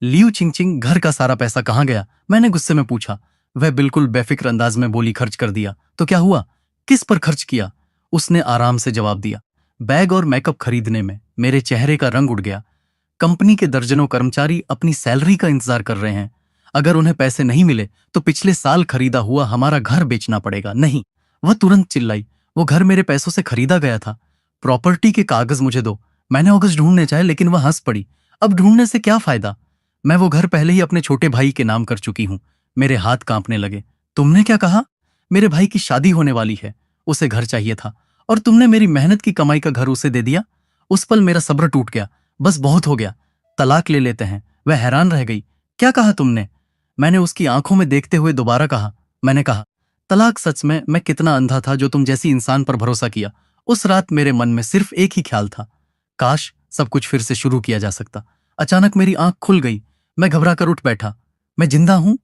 Liu चिंगचिंग, घर का सारा पैसा कहाँ गया? मैंने गुस्से में पूछा। वह बिल्कुल बेफिक्र अंदाज में बोली, खर्च कर दिया। तो क्या हुआ? किस पर खर्च किया? उसने आराम से जवाब दिया, बैग और मेकअप खरीदने में। मेरे चेहरे का रंग उड़ गया। कंपनी के दर्जनों कर्मचारी अपनी सैलरी का इंतजार कर रहे हैं। अगर उन्हें पैसे नहीं मिले तो पिछले साल खरीदा हुआ हमारा घर बेचना पड़ेगा। नहीं, वह तुरंत चिल्लाई, वो घर मेरे पैसों से खरीदा गया था। प्रॉपर्टी के कागज मुझे दो। मैंने ऑगस्ट ढूंढने चाहे लेकिन वह हंस पड़ी। अब ढूंढने से क्या फायदा? मैं वो घर पहले ही अपने छोटे भाई के नाम कर चुकी हूं। मेरे हाथ कांपने लगे। तुमने क्या कहा? मेरे भाई की शादी होने वाली है, उसे घर चाहिए था, और तुमने मेरी मेहनत की कमाई का घर उसे दे दिया? उस पल मेरा सब्र टूट गया। बस बहुत हो गया, तलाक ले लेते हैं। वह हैरान रह गई। क्या कहा तुमने? मैंने उसकी आंखों में देखते हुए दोबारा कहा। मैंने कहा, तलाक। सच में मैं कितना अंधा था जो तुम जैसी इंसान पर भरोसा किया। उस रात मेरे मन में सिर्फ एक ही ख्याल था, काश सब कुछ फिर से शुरू किया जा सकता। अचानक मेरी आंख खुल गई। मैं घबरा कर उठ बैठा। मैं जिंदा हूं?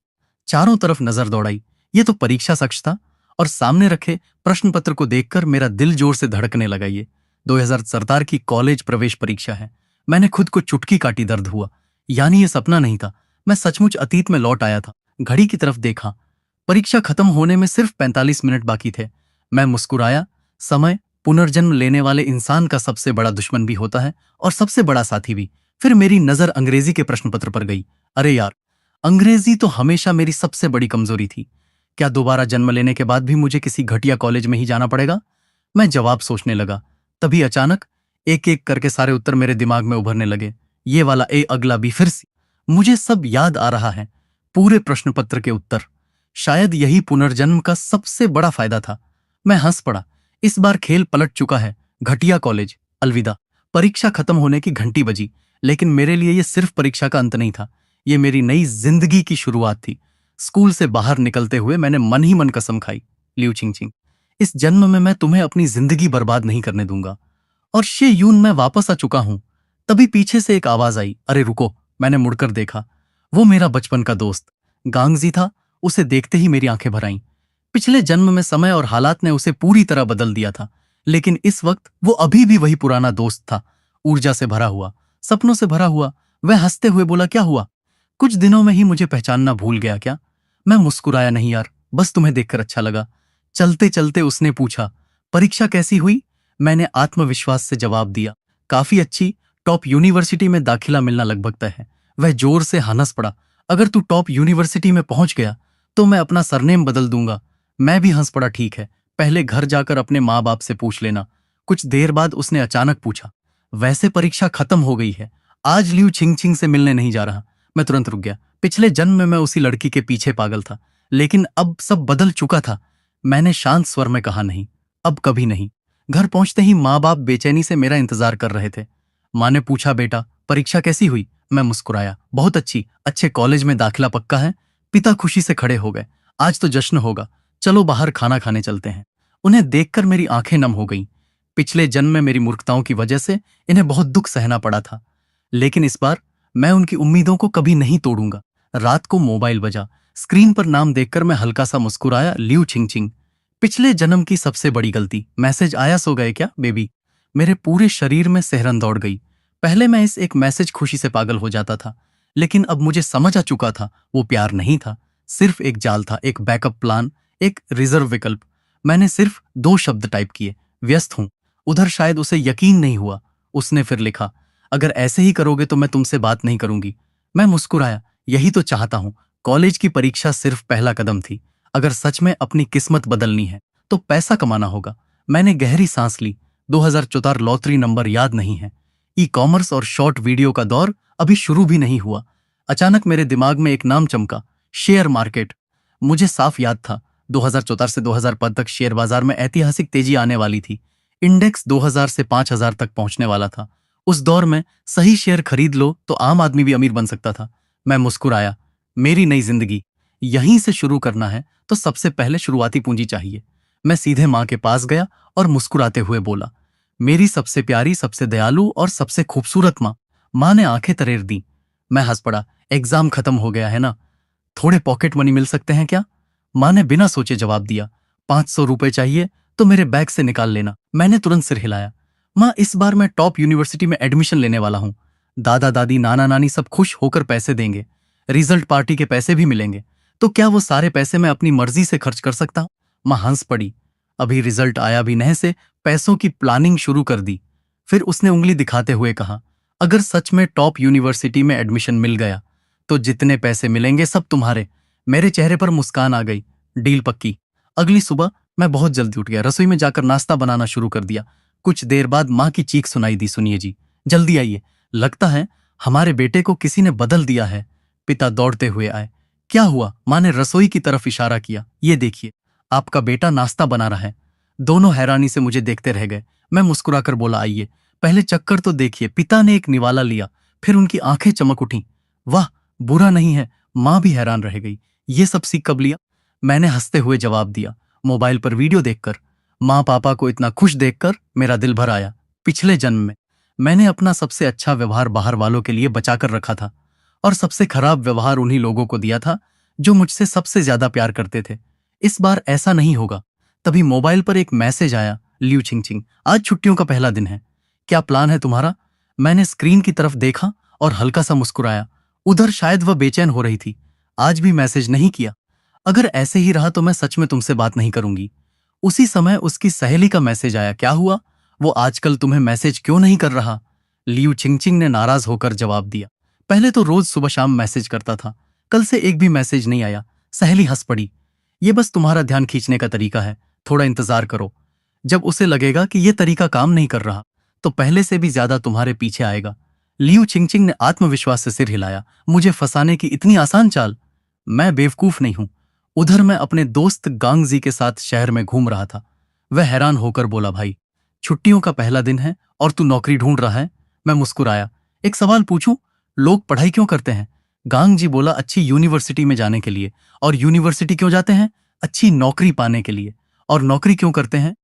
चारों तरफ नजर दौड़ाई। ये तो परीक्षा कक्ष था, और सामने रखे प्रश्न पत्र को देखकर मेरा दिल जोर से धड़कने लगा। ये 2017 की कॉलेज प्रवेश परीक्षा है। मैंने खुद को चुटकी काटी, दर्द हुआ। यानी ये सपना नहीं था, मैं सचमुच अतीत में लौट आया था। घड़ी की तरफ देखा। परीक्षा खत्म होने में सिर्फ 45 मिनट बाकी थे। मैं मुस्कुराया। समय पुनर्जन्म लेने वाले इंसान का सबसे बड़ा दुश्मन भी होता है, और सबसे बड़ा साथी भी। फिर मेरी नजर अंग्रेजी के प्रश्न पत्र पर गई। अरे यार, अंग्रेजी तो हमेशा मेरी सबसे बड़ी कमजोरी थी। क्या दोबारा जन्म लेने के बाद भी मुझे किसी घटिया कॉलेज में ही जाना पड़ेगा? मैं जवाब सोचने लगा। तभी अचानक एक एक करके सारे उत्तर मेरे दिमाग में उभरने लगे। ये वाला ए, अगला बी, फिर सी। मुझे सब याद आ रहा है, पूरे प्रश्न पत्र के उत्तर। शायद यही पुनर्जन्म का सबसे बड़ा फायदा था। मैं हंस पड़ा। इस बार खेल पलट चुका है। घटिया कॉलेज, अलविदा। परीक्षा खत्म होने की घंटी बजी, लेकिन मेरे लिए यह सिर्फ परीक्षा का अंत नहीं था। ये मेरी नई जिंदगी की शुरुआत थी। स्कूल से बाहर निकलते हुए मैंने मन ही मन कसम खाई, लियू चिंगचिंग, इस जन्म में मैं तुम्हें अपनी जिंदगी बर्बाद नहीं करने दूंगा। और शे यून, मैं वापस आ चुका हूं। तभी पीछे से एक आवाज आई, अरे रुको। मैंने मुड़कर देखा। वो मेरा बचपन का दोस्त गांगजी था। उसे देखते ही मेरी आंखें भर आईं। पिछले जन्म में समय और हालात ने उसे पूरी तरह बदल दिया था, लेकिन इस वक्त वो अभी भी वही पुराना दोस्त था, ऊर्जा से भरा हुआ, सपनों से भरा हुआ। वह हंसते हुए बोला, क्या हुआ? कुछ दिनों में ही मुझे पहचानना भूल गया क्या? मैं मुस्कुराया, नहीं यार, बस तुम्हें देखकर अच्छा लगा। चलते चलते उसने पूछा, परीक्षा कैसी हुई? मैंने आत्मविश्वास से जवाब दिया, काफी अच्छी। टॉप यूनिवर्सिटी में दाखिला मिलना लगभग तय है। वह जोर से हंस पड़ा। अगर तू टॉप यूनिवर्सिटी में पहुंच गया तो मैं अपना सरनेम बदल दूंगा। मैं भी हंस पड़ा, ठीक है, पहले घर जाकर अपने माँ बाप से पूछ लेना। कुछ देर बाद उसने अचानक पूछा, वैसे परीक्षा खत्म हो गई है, आज लियू चिंगचिंग से मिलने नहीं जा रहा? मैं तुरंत रुक गया। पिछले जन्म में मैं उसी लड़की के पीछे पागल था, लेकिन अब सब बदल चुका था। मैंने शांत स्वर में कहा, नहीं, अब कभी नहीं। घर पहुंचते ही माँ बाप बेचैनी से मेरा इंतजार कर रहे थे। माँ ने पूछा, बेटा परीक्षा कैसी हुई? मैं मुस्कुराया, बहुत अच्छी, अच्छे कॉलेज में दाखिला पक्का है। पिता खुशी से खड़े हो गए, आज तो जश्न होगा, चलो बाहर खाना खाने चलते हैं। उन्हें देखकर मेरी आंखें नम हो गईं। पिछले जन्म में मेरी मूर्खताओं की वजह से इन्हें बहुत दुख सहना पड़ा था, लेकिन इस बार मैं उनकी उम्मीदों को कभी नहीं तोड़ूंगा। रात को मोबाइल बजा। स्क्रीन पर नाम देखकर मैं हल्का सा मुस्कुराया, लियू चिंगचिंग। पिछले जन्म की सबसे बड़ी गलती। मैसेज आया, सो गए क्या बेबी? मेरे पूरे शरीर में सिहरन दौड़ गई। पहले मैं इस एक मैसेज खुशी से पागल हो जाता था, लेकिन अब मुझे समझ आ चुका था, वो प्यार नहीं था, सिर्फ एक जाल था, एक बैकअप प्लान, एक रिजर्व विकल्प। मैंने सिर्फ 2 शब्द टाइप किए, व्यस्त हूं। उधर शायद उसे यकीन नहीं हुआ। उसने फिर लिखा, अगर ऐसे ही करोगे तो मैं तुमसे बात नहीं करूंगी। मैं मुस्कुराया, यही तो चाहता हूं। कॉलेज की परीक्षा सिर्फ पहला कदम थी। अगर सच में अपनी किस्मत बदलनी है तो पैसा कमाना होगा। मैंने गहरी सांस ली। 2014 लॉटरी नंबर याद नहीं है। ई कॉमर्स और शॉर्ट वीडियो का दौर अभी शुरू भी नहीं हुआ। अचानक मेरे दिमाग में एक नाम चमका, शेयर मार्केट। मुझे साफ याद था, 2014 से 2005 तक शेयर बाजार में ऐतिहासिक तेजी आने वाली थी। इंडेक्स 2000 से 5000 तक पहुंचने वाला था। उस दौर में सही शेयर खरीद लो तो आम आदमी भी अमीर बन सकता था। मैं मुस्कुराया, मेरी नई जिंदगी यहीं से शुरू करना है तो सबसे पहले शुरुआती पूंजी चाहिए। मैं सीधे माँ के पास गया और मुस्कुराते हुए बोला, मेरी सबसे प्यारी, सबसे दयालु और सबसे खूबसूरत माँ। माँ ने आंखें तरेर दी। मैं हंस पड़ा, एग्जाम खत्म हो गया है ना, थोड़े पॉकेट मनी मिल सकते हैं क्या? माँ ने बिना सोचे जवाब दिया, 500 रुपए चाहिए तो मेरे बैग से निकाल लेना। मैंने तुरंत सिर हिलाया, माँ इस बार मैं टॉप यूनिवर्सिटी में एडमिशन लेने वाला हूँ। दादा दादी नाना नानी सब खुश होकर पैसे देंगे, रिजल्ट पार्टी के पैसे भी मिलेंगे। तो क्या वो सारे पैसे मैं अपनी मर्जी से खर्च कर सकता हूं? मां हंस पड़ी। अभी रिजल्ट आया भी नहीं से पैसों की प्लानिंग शुरू कर दी। फिर उसने उंगली दिखाते हुए कहा, अगर सच में टॉप यूनिवर्सिटी में एडमिशन मिल गया तो जितने पैसे मिलेंगे सब तुम्हारे। मेरे चेहरे पर मुस्कान आ गई। डील पक्की। अगली सुबह मैं बहुत जल्दी उठ गया, रसोई में जाकर नाश्ता बनाना शुरू कर दिया। कुछ देर बाद मां की चीख सुनाई दी, सुनिए जी, जल्दी आइए, लगता है हमारे बेटे को किसी ने बदल दिया है। पिता दौड़ते हुए आए। क्या हुआ? मां ने रसोई की तरफ इशारा किया। ये देखिए, आपका बेटा नाश्ता बना रहा है। दोनों हैरानी से मुझे देखते रह गए। मैं मुस्कुराकर बोला, आइए पहले चक्कर तो देखिए। पिता ने एक निवाला लिया, फिर उनकी आंखें चमक उठी। वाह, बुरा नहीं है। मां भी हैरान रह गई। ये सब सीख कब लिया? मैंने हंसते हुए जवाब दिया, मोबाइल पर वीडियो देखकर। मां पापा को इतना खुश देखकर मेरा दिल भर आया। पिछले जन्म में मैंने अपना सबसे अच्छा व्यवहार बाहर वालों के लिए बचाकर रखा था और सबसे खराब व्यवहार उन्हीं लोगों को दिया था जो मुझसे सबसे ज्यादा प्यार करते थे। इस बार ऐसा नहीं होगा। तभी मोबाइल पर एक मैसेज आया, लियू छिंगछिंग, आज छुट्टियों का पहला दिन है, क्या प्लान है तुम्हारा? मैंने स्क्रीन की तरफ देखा और हल्का सा मुस्कुराया। उधर शायद वह बेचैन हो रही थी। आज भी मैसेज नहीं किया। अगर ऐसे ही रहा तो मैं सच में तुमसे बात नहीं करूंगी। उसी समय उसकी सहेली का मैसेज आया, क्या हुआ? वो आजकल तुम्हें मैसेज क्यों नहीं कर रहा? लियू छिंगछिंग ने नाराज होकर जवाब दिया, पहले तो रोज सुबह शाम मैसेज करता था, कल से एक भी मैसेज नहीं आया। सहेली हंस पड़ी, ये बस तुम्हारा ध्यान खींचने का तरीका है, थोड़ा इंतजार करो। जब उसे लगेगा कि ये तरीका काम नहीं कर रहा तो पहले से भी ज्यादा तुम्हारे पीछे आएगा। लियू छिंगछिंग ने आत्मविश्वास से सिर हिलाया, मुझे फंसाने की इतनी आसान चाल? मैं बेवकूफ नहीं हूं। उधर मैं अपने दोस्त गांगजी के साथ शहर में घूम रहा था। वह हैरान होकर बोला, भाई छुट्टियों का पहला दिन है और तू नौकरी ढूंढ रहा है? मैं मुस्कुराया, एक सवाल पूछूं, लोग पढ़ाई क्यों करते हैं? गांगजी बोला, अच्छी यूनिवर्सिटी में जाने के लिए। और यूनिवर्सिटी क्यों जाते हैं? अच्छी नौकरी पाने के लिए। और नौकरी क्यों करते हैं?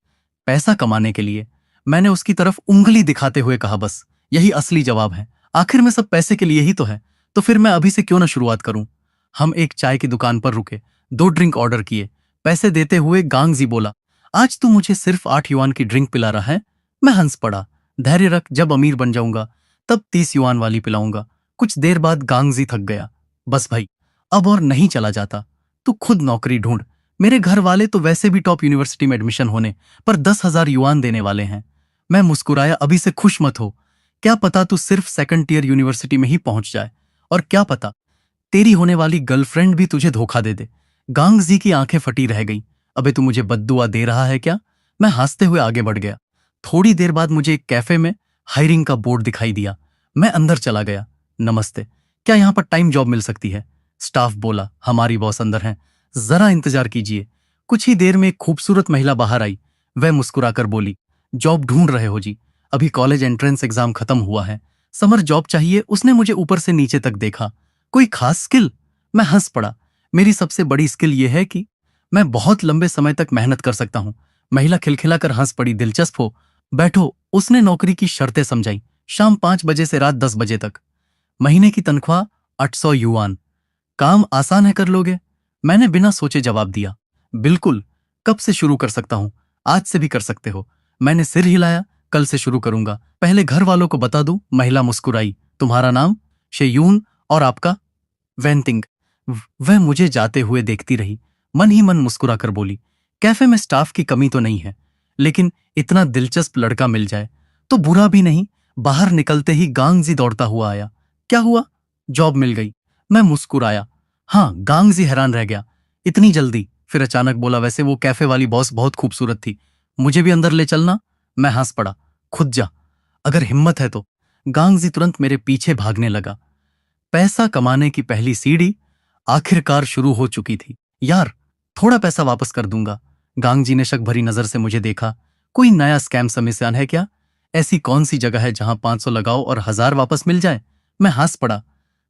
पैसा कमाने के लिए। मैंने उसकी तरफ उंगली दिखाते हुए कहा, बस यही असली जवाब है। आखिर में सब पैसे के लिए ही तो है। तो फिर मैं अभी से क्यों ना शुरुआत करूं? हम एक चाय की दुकान पर रुके, 2 ड्रिंक ऑर्डर किए। पैसे देते हुए गांगजी बोला, आज तू मुझे सिर्फ 8 युआन की ड्रिंक पिला रहा है? मैं हंस पड़ा, धैर्य रख, जब अमीर बन जाऊंगा तब 30 युआन वाली पिलाऊंगा। कुछ देर बाद गांगजी थक गया, बस भाई अब और नहीं चला जाता, तू खुद नौकरी ढूंढ। मेरे घर वाले तो वैसे भी टॉप यूनिवर्सिटी में एडमिशन होने पर 10,000 युआन देने वाले हैं। मैं मुस्कुराया, अभी से खुश मत हो, क्या पता तू सिर्फ सेकंड ईयर यूनिवर्सिटी में ही पहुंच जाए, और क्या पता तेरी होने वाली गर्लफ्रेंड भी तुझे धोखा दे दे। गांगजी की आंखें फटी रह गई, अबे तू मुझे बद्दुआ दे रहा है क्या? मैं हंसते हुए आगे बढ़ गया। थोड़ी देर बाद मुझे एक कैफे में हायरिंग का बोर्ड दिखाई दिया। मैं अंदर चला गया। नमस्ते, क्या यहाँ पर टाइम जॉब मिल सकती है? स्टाफ बोला, हमारी बॉस अंदर हैं, जरा इंतजार कीजिए। कुछ ही देर में एक खूबसूरत महिला बाहर आई। वह मुस्कुराकर बोली, जॉब ढूंढ रहे हो जी? अभी कॉलेज एंट्रेंस एग्जाम खत्म हुआ है, समर जॉब चाहिए। उसने मुझे ऊपर से नीचे तक देखा, कोई खास स्किल? मैं हंस पड़ा, मेरी सबसे बड़ी स्किल यह है कि मैं बहुत लंबे समय तक मेहनत कर सकता हूं। महिला खिलखिलाकर हंस पड़ी, दिलचस्प हो, बैठो। उसने नौकरी की शर्तें समझाई, शाम 5 बजे से रात 10 बजे तक, महीने की तनख्वाह 800 युआन। काम आसान है, कर लोगे? मैंने बिना सोचे जवाब दिया, बिल्कुल। कब से शुरू कर सकता हूं? आज से भी कर सकते हो। मैंने सिर हिलाया, कल से शुरू करूंगा, पहले घर वालों को बता दूं। महिला मुस्कुराई, तुम्हारा नाम? शेयून, और आपका? वेंटिंग। वह मुझे जाते हुए देखती रही, मन ही मन मुस्कुराकर बोली, कैफे में स्टाफ की कमी तो नहीं है, लेकिन इतना दिलचस्प लड़का मिल जाए तो बुरा भी नहीं। बाहर निकलते ही गांगजी दौड़ता हुआ आया, क्या हुआ? जॉब मिल गई। मैं मुस्कुराया, हाँ। गांगजी हैरान रह गया, इतनी जल्दी? फिर अचानक बोला, वैसे वो कैफे वाली बॉस बहुत खूबसूरत थी, मुझे भी अंदर ले चलना? मैं हंस पड़ा, खुद जा, अगर हिम्मत है तो। गांगजी तुरंत मेरे पीछे भागने लगा। पैसा कमाने की पहली सीढ़ी आखिरकार शुरू हो चुकी थी। यार, थोड़ा पैसा वापस कर दूंगा। गांगजी ने शक भरी नजर से मुझे देखा, कोई नया स्कैम समिशन है क्या? ऐसी कौन सी जगह है जहां 500 लगाओ और 1000 वापस मिल जाए? मैं हंस पड़ा,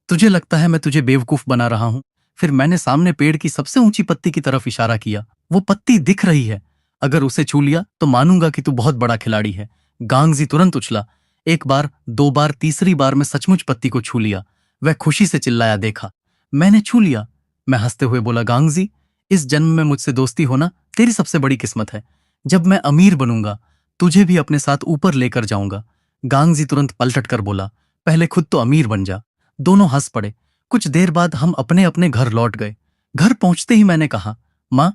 तुझे लगता है मैं तुझे बेवकूफ बना रहा हूं? फिर मैंने सामने पेड़ की सबसे ऊंची पत्ती की तरफ इशारा किया, वो पत्ती दिख रही है, अगर उसे छू लिया तो मानूंगा कि तू बहुत बड़ा खिलाड़ी है। गांगजी तुरंत उछला, एक बार, 2 बार, तीसरी बार मैं सचमुच पत्ती को छू लिया। वह खुशी से चिल्लाया, देखा, मैंने छू लिया। मैं हंसते हुए बोला, गांगजी, इस जन्म में मुझसे दोस्ती होना तेरी सबसे बड़ी किस्मत है। जब मैं अमीर बनूंगा तुझे भी अपने साथ ऊपर लेकर जाऊंगा। गांगजी तुरंत पलट कर बोला, पहले खुद तो अमीर बन जा। दोनों हंस पड़े। कुछ देर बाद हम अपने अपने घर लौट गए। घर पहुंचते ही मैंने कहा, माँ,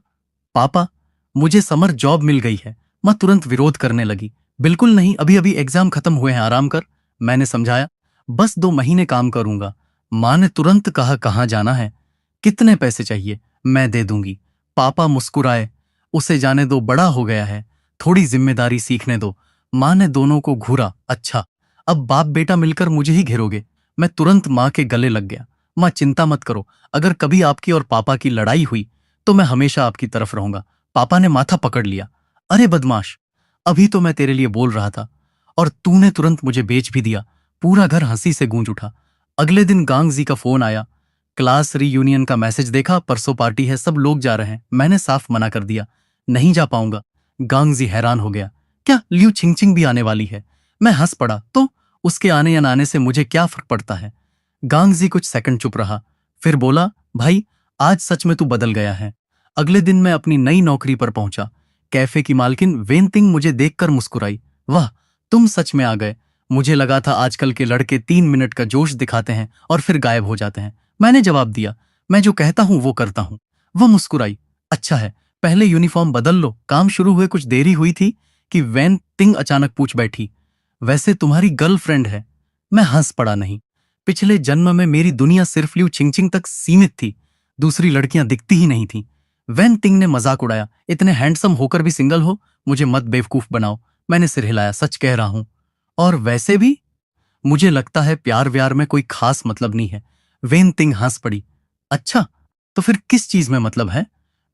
पापा, मुझे समर जॉब मिल गई है। माँ तुरंत विरोध करने लगी। बिल्कुल नहीं, अभी अभी एग्जाम खत्म हुए हैं, आराम कर। मैंने समझाया, बस 2 महीने काम करूंगा। माँ ने तुरंत कहा, कहाँ जाना है, कितने पैसे चाहिए, मैं दे दूंगी। पापा मुस्कुराए, उसे जाने दो, बड़ा हो गया है, थोड़ी जिम्मेदारी सीखने दो। माँ ने दोनों को घूरा, अच्छा, अब बाप बेटा मिलकर मुझे ही घेरोगे। मैं तुरंत माँ के गले लग गया। माँ चिंता मत करो, अगर कभी आपकी और पापा की लड़ाई हुई तो मैं हमेशा आपकी तरफ रहूंगा। पापा ने माथा पकड़ लिया। अरे बदमाश, अभी तो मैं तेरे लिए बोल रहा था और तूने तुरंत मुझे बेच भी दिया। पूरा घर हंसी से गूंज उठा। अगले दिन गांगजी का फोन आया। क्लास रीयूनियन का मैसेज देखा, परसों पार्टी है, सब लोग जा रहे हैं। मैंने साफ मना कर दिया, नहीं जा पाऊंगा। गांगजी हैरान हो गया, क्या लियू छिंगछिंग भी आने वाली है? मैं हंस पड़ा, तो उसके आने या ना आने से मुझे क्या फर्क पड़ता है? गांगजी कुछ सेकंड चुप रहा, फिर बोला, भाई, आज सच में तू बदल गया है। अगले दिन मैं अपनी नई नौकरी पर पहुंचा। कैफे की मालकिन वेनतिंग मुझे देखकर मुस्कुराई, वाह, तुम सच में आ गए। मुझे लगा था आजकल के लड़के 3 मिनट का जोश दिखाते हैं और फिर गायब हो जाते हैं। मैंने जवाब दिया, मैं जो कहता हूं वो करता हूं। वो मुस्कुराई, अच्छा है, पहले यूनिफॉर्म बदल लो। काम शुरू हुए कुछ देरी हुई थी कि वैन तिंग अचानक पूछ बैठी, वैसे तुम्हारी गर्लफ्रेंड है? मैं हंस पड़ा, नहीं, पिछले जन्म में मेरी दुनिया सिर्फ लियू छिंगछिंग तक सीमित थी, दूसरी लड़कियां दिखती ही नहीं थीं। वैन तिंग ने मजाक उड़ाया, इतने हैंडसम होकर भी सिंगल हो, मुझे मत बेवकूफ बनाओ। मैंने सिर हिलाया, सच कह रहा हूं, और वैसे भी मुझे लगता है प्यार व्यार में कोई खास मतलब नहीं है। वेन तिंग हंस पड़ी, अच्छा, तो फिर किस चीज में मतलब है?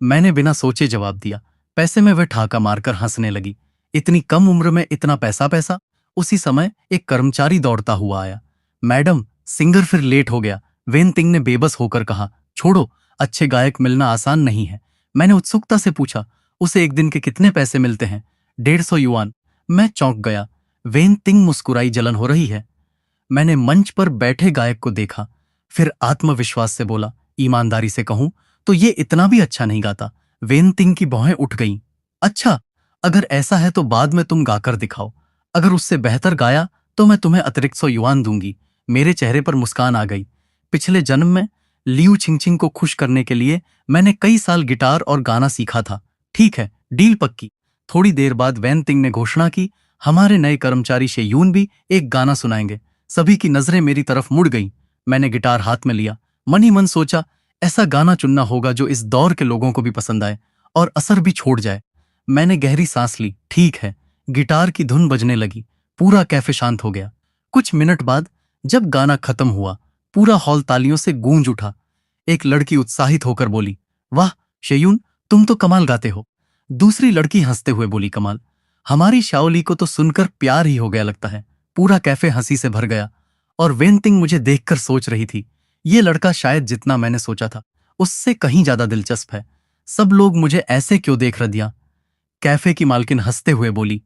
मैंने बिना सोचे जवाब दिया। पैसे में वह ठाका मारकर हंसने लगी, इतनी कम उम्र में इतना पैसा पैसा। उसी समय एक कर्मचारी दौड़ता हुआ आया, मैडम, सिंगर फिर लेट हो गया। वेन तिंग ने बेबस होकर कहा, छोड़ो, अच्छे गायक मिलना आसान नहीं है। मैंने उत्सुकता से पूछा, उसे एक दिन के कितने पैसे मिलते हैं? 150 युआन। मैं चौंक गया। वेन तिंग मुस्कुराई, जलन हो रही है? मैंने मंच पर बैठे गायक को देखा, फिर आत्मविश्वास से बोला, ईमानदारी से कहूं तो ये इतना भी अच्छा नहीं गाता। वेनतिंग की भौहें उठ गईं। अच्छा, अगर ऐसा है तो बाद में तुम गाकर दिखाओ, अगर उससे बेहतर गाया तो मैं तुम्हें अतिरिक्त 100 युआन दूंगी। मेरे चेहरे पर मुस्कान आ गई। पिछले जन्म में लियू छिंगछिंग को खुश करने के लिए मैंने कई साल गिटार और गाना सीखा था। ठीक है, डील पक्की। थोड़ी देर बाद वेनतिंग ने घोषणा की, हमारे नए कर्मचारी शेयून भी एक गाना सुनाएंगे। सभी की नजरें मेरी तरफ मुड़ गईं। मैंने गिटार हाथ में लिया, मन ही मन सोचा, ऐसा गाना चुनना होगा जो इस दौर के लोगों को भी पसंद आए और असर भी छोड़ जाए। मैंने गहरी सांस ली, ठीक है। गिटार की धुन बजने लगी, पूरा कैफे शांत हो गया। कुछ मिनट बाद जब गाना खत्म हुआ, पूरा हॉल तालियों से गूंज उठा। एक लड़की उत्साहित होकर बोली, वाह शेयून, तुम तो कमाल गाते हो। दूसरी लड़की हंसते हुए बोली, कमाल, हमारी शाओली को तो सुनकर प्यार ही हो गया लगता है। पूरा कैफे हंसी से भर गया और वेनतिंग मुझे देखकर सोच रही थी, ये लड़का शायद जितना मैंने सोचा था उससे कहीं ज्यादा दिलचस्प है। सब लोग मुझे ऐसे क्यों देख रहे दिया? कैफे की मालकिन हंसते हुए बोली,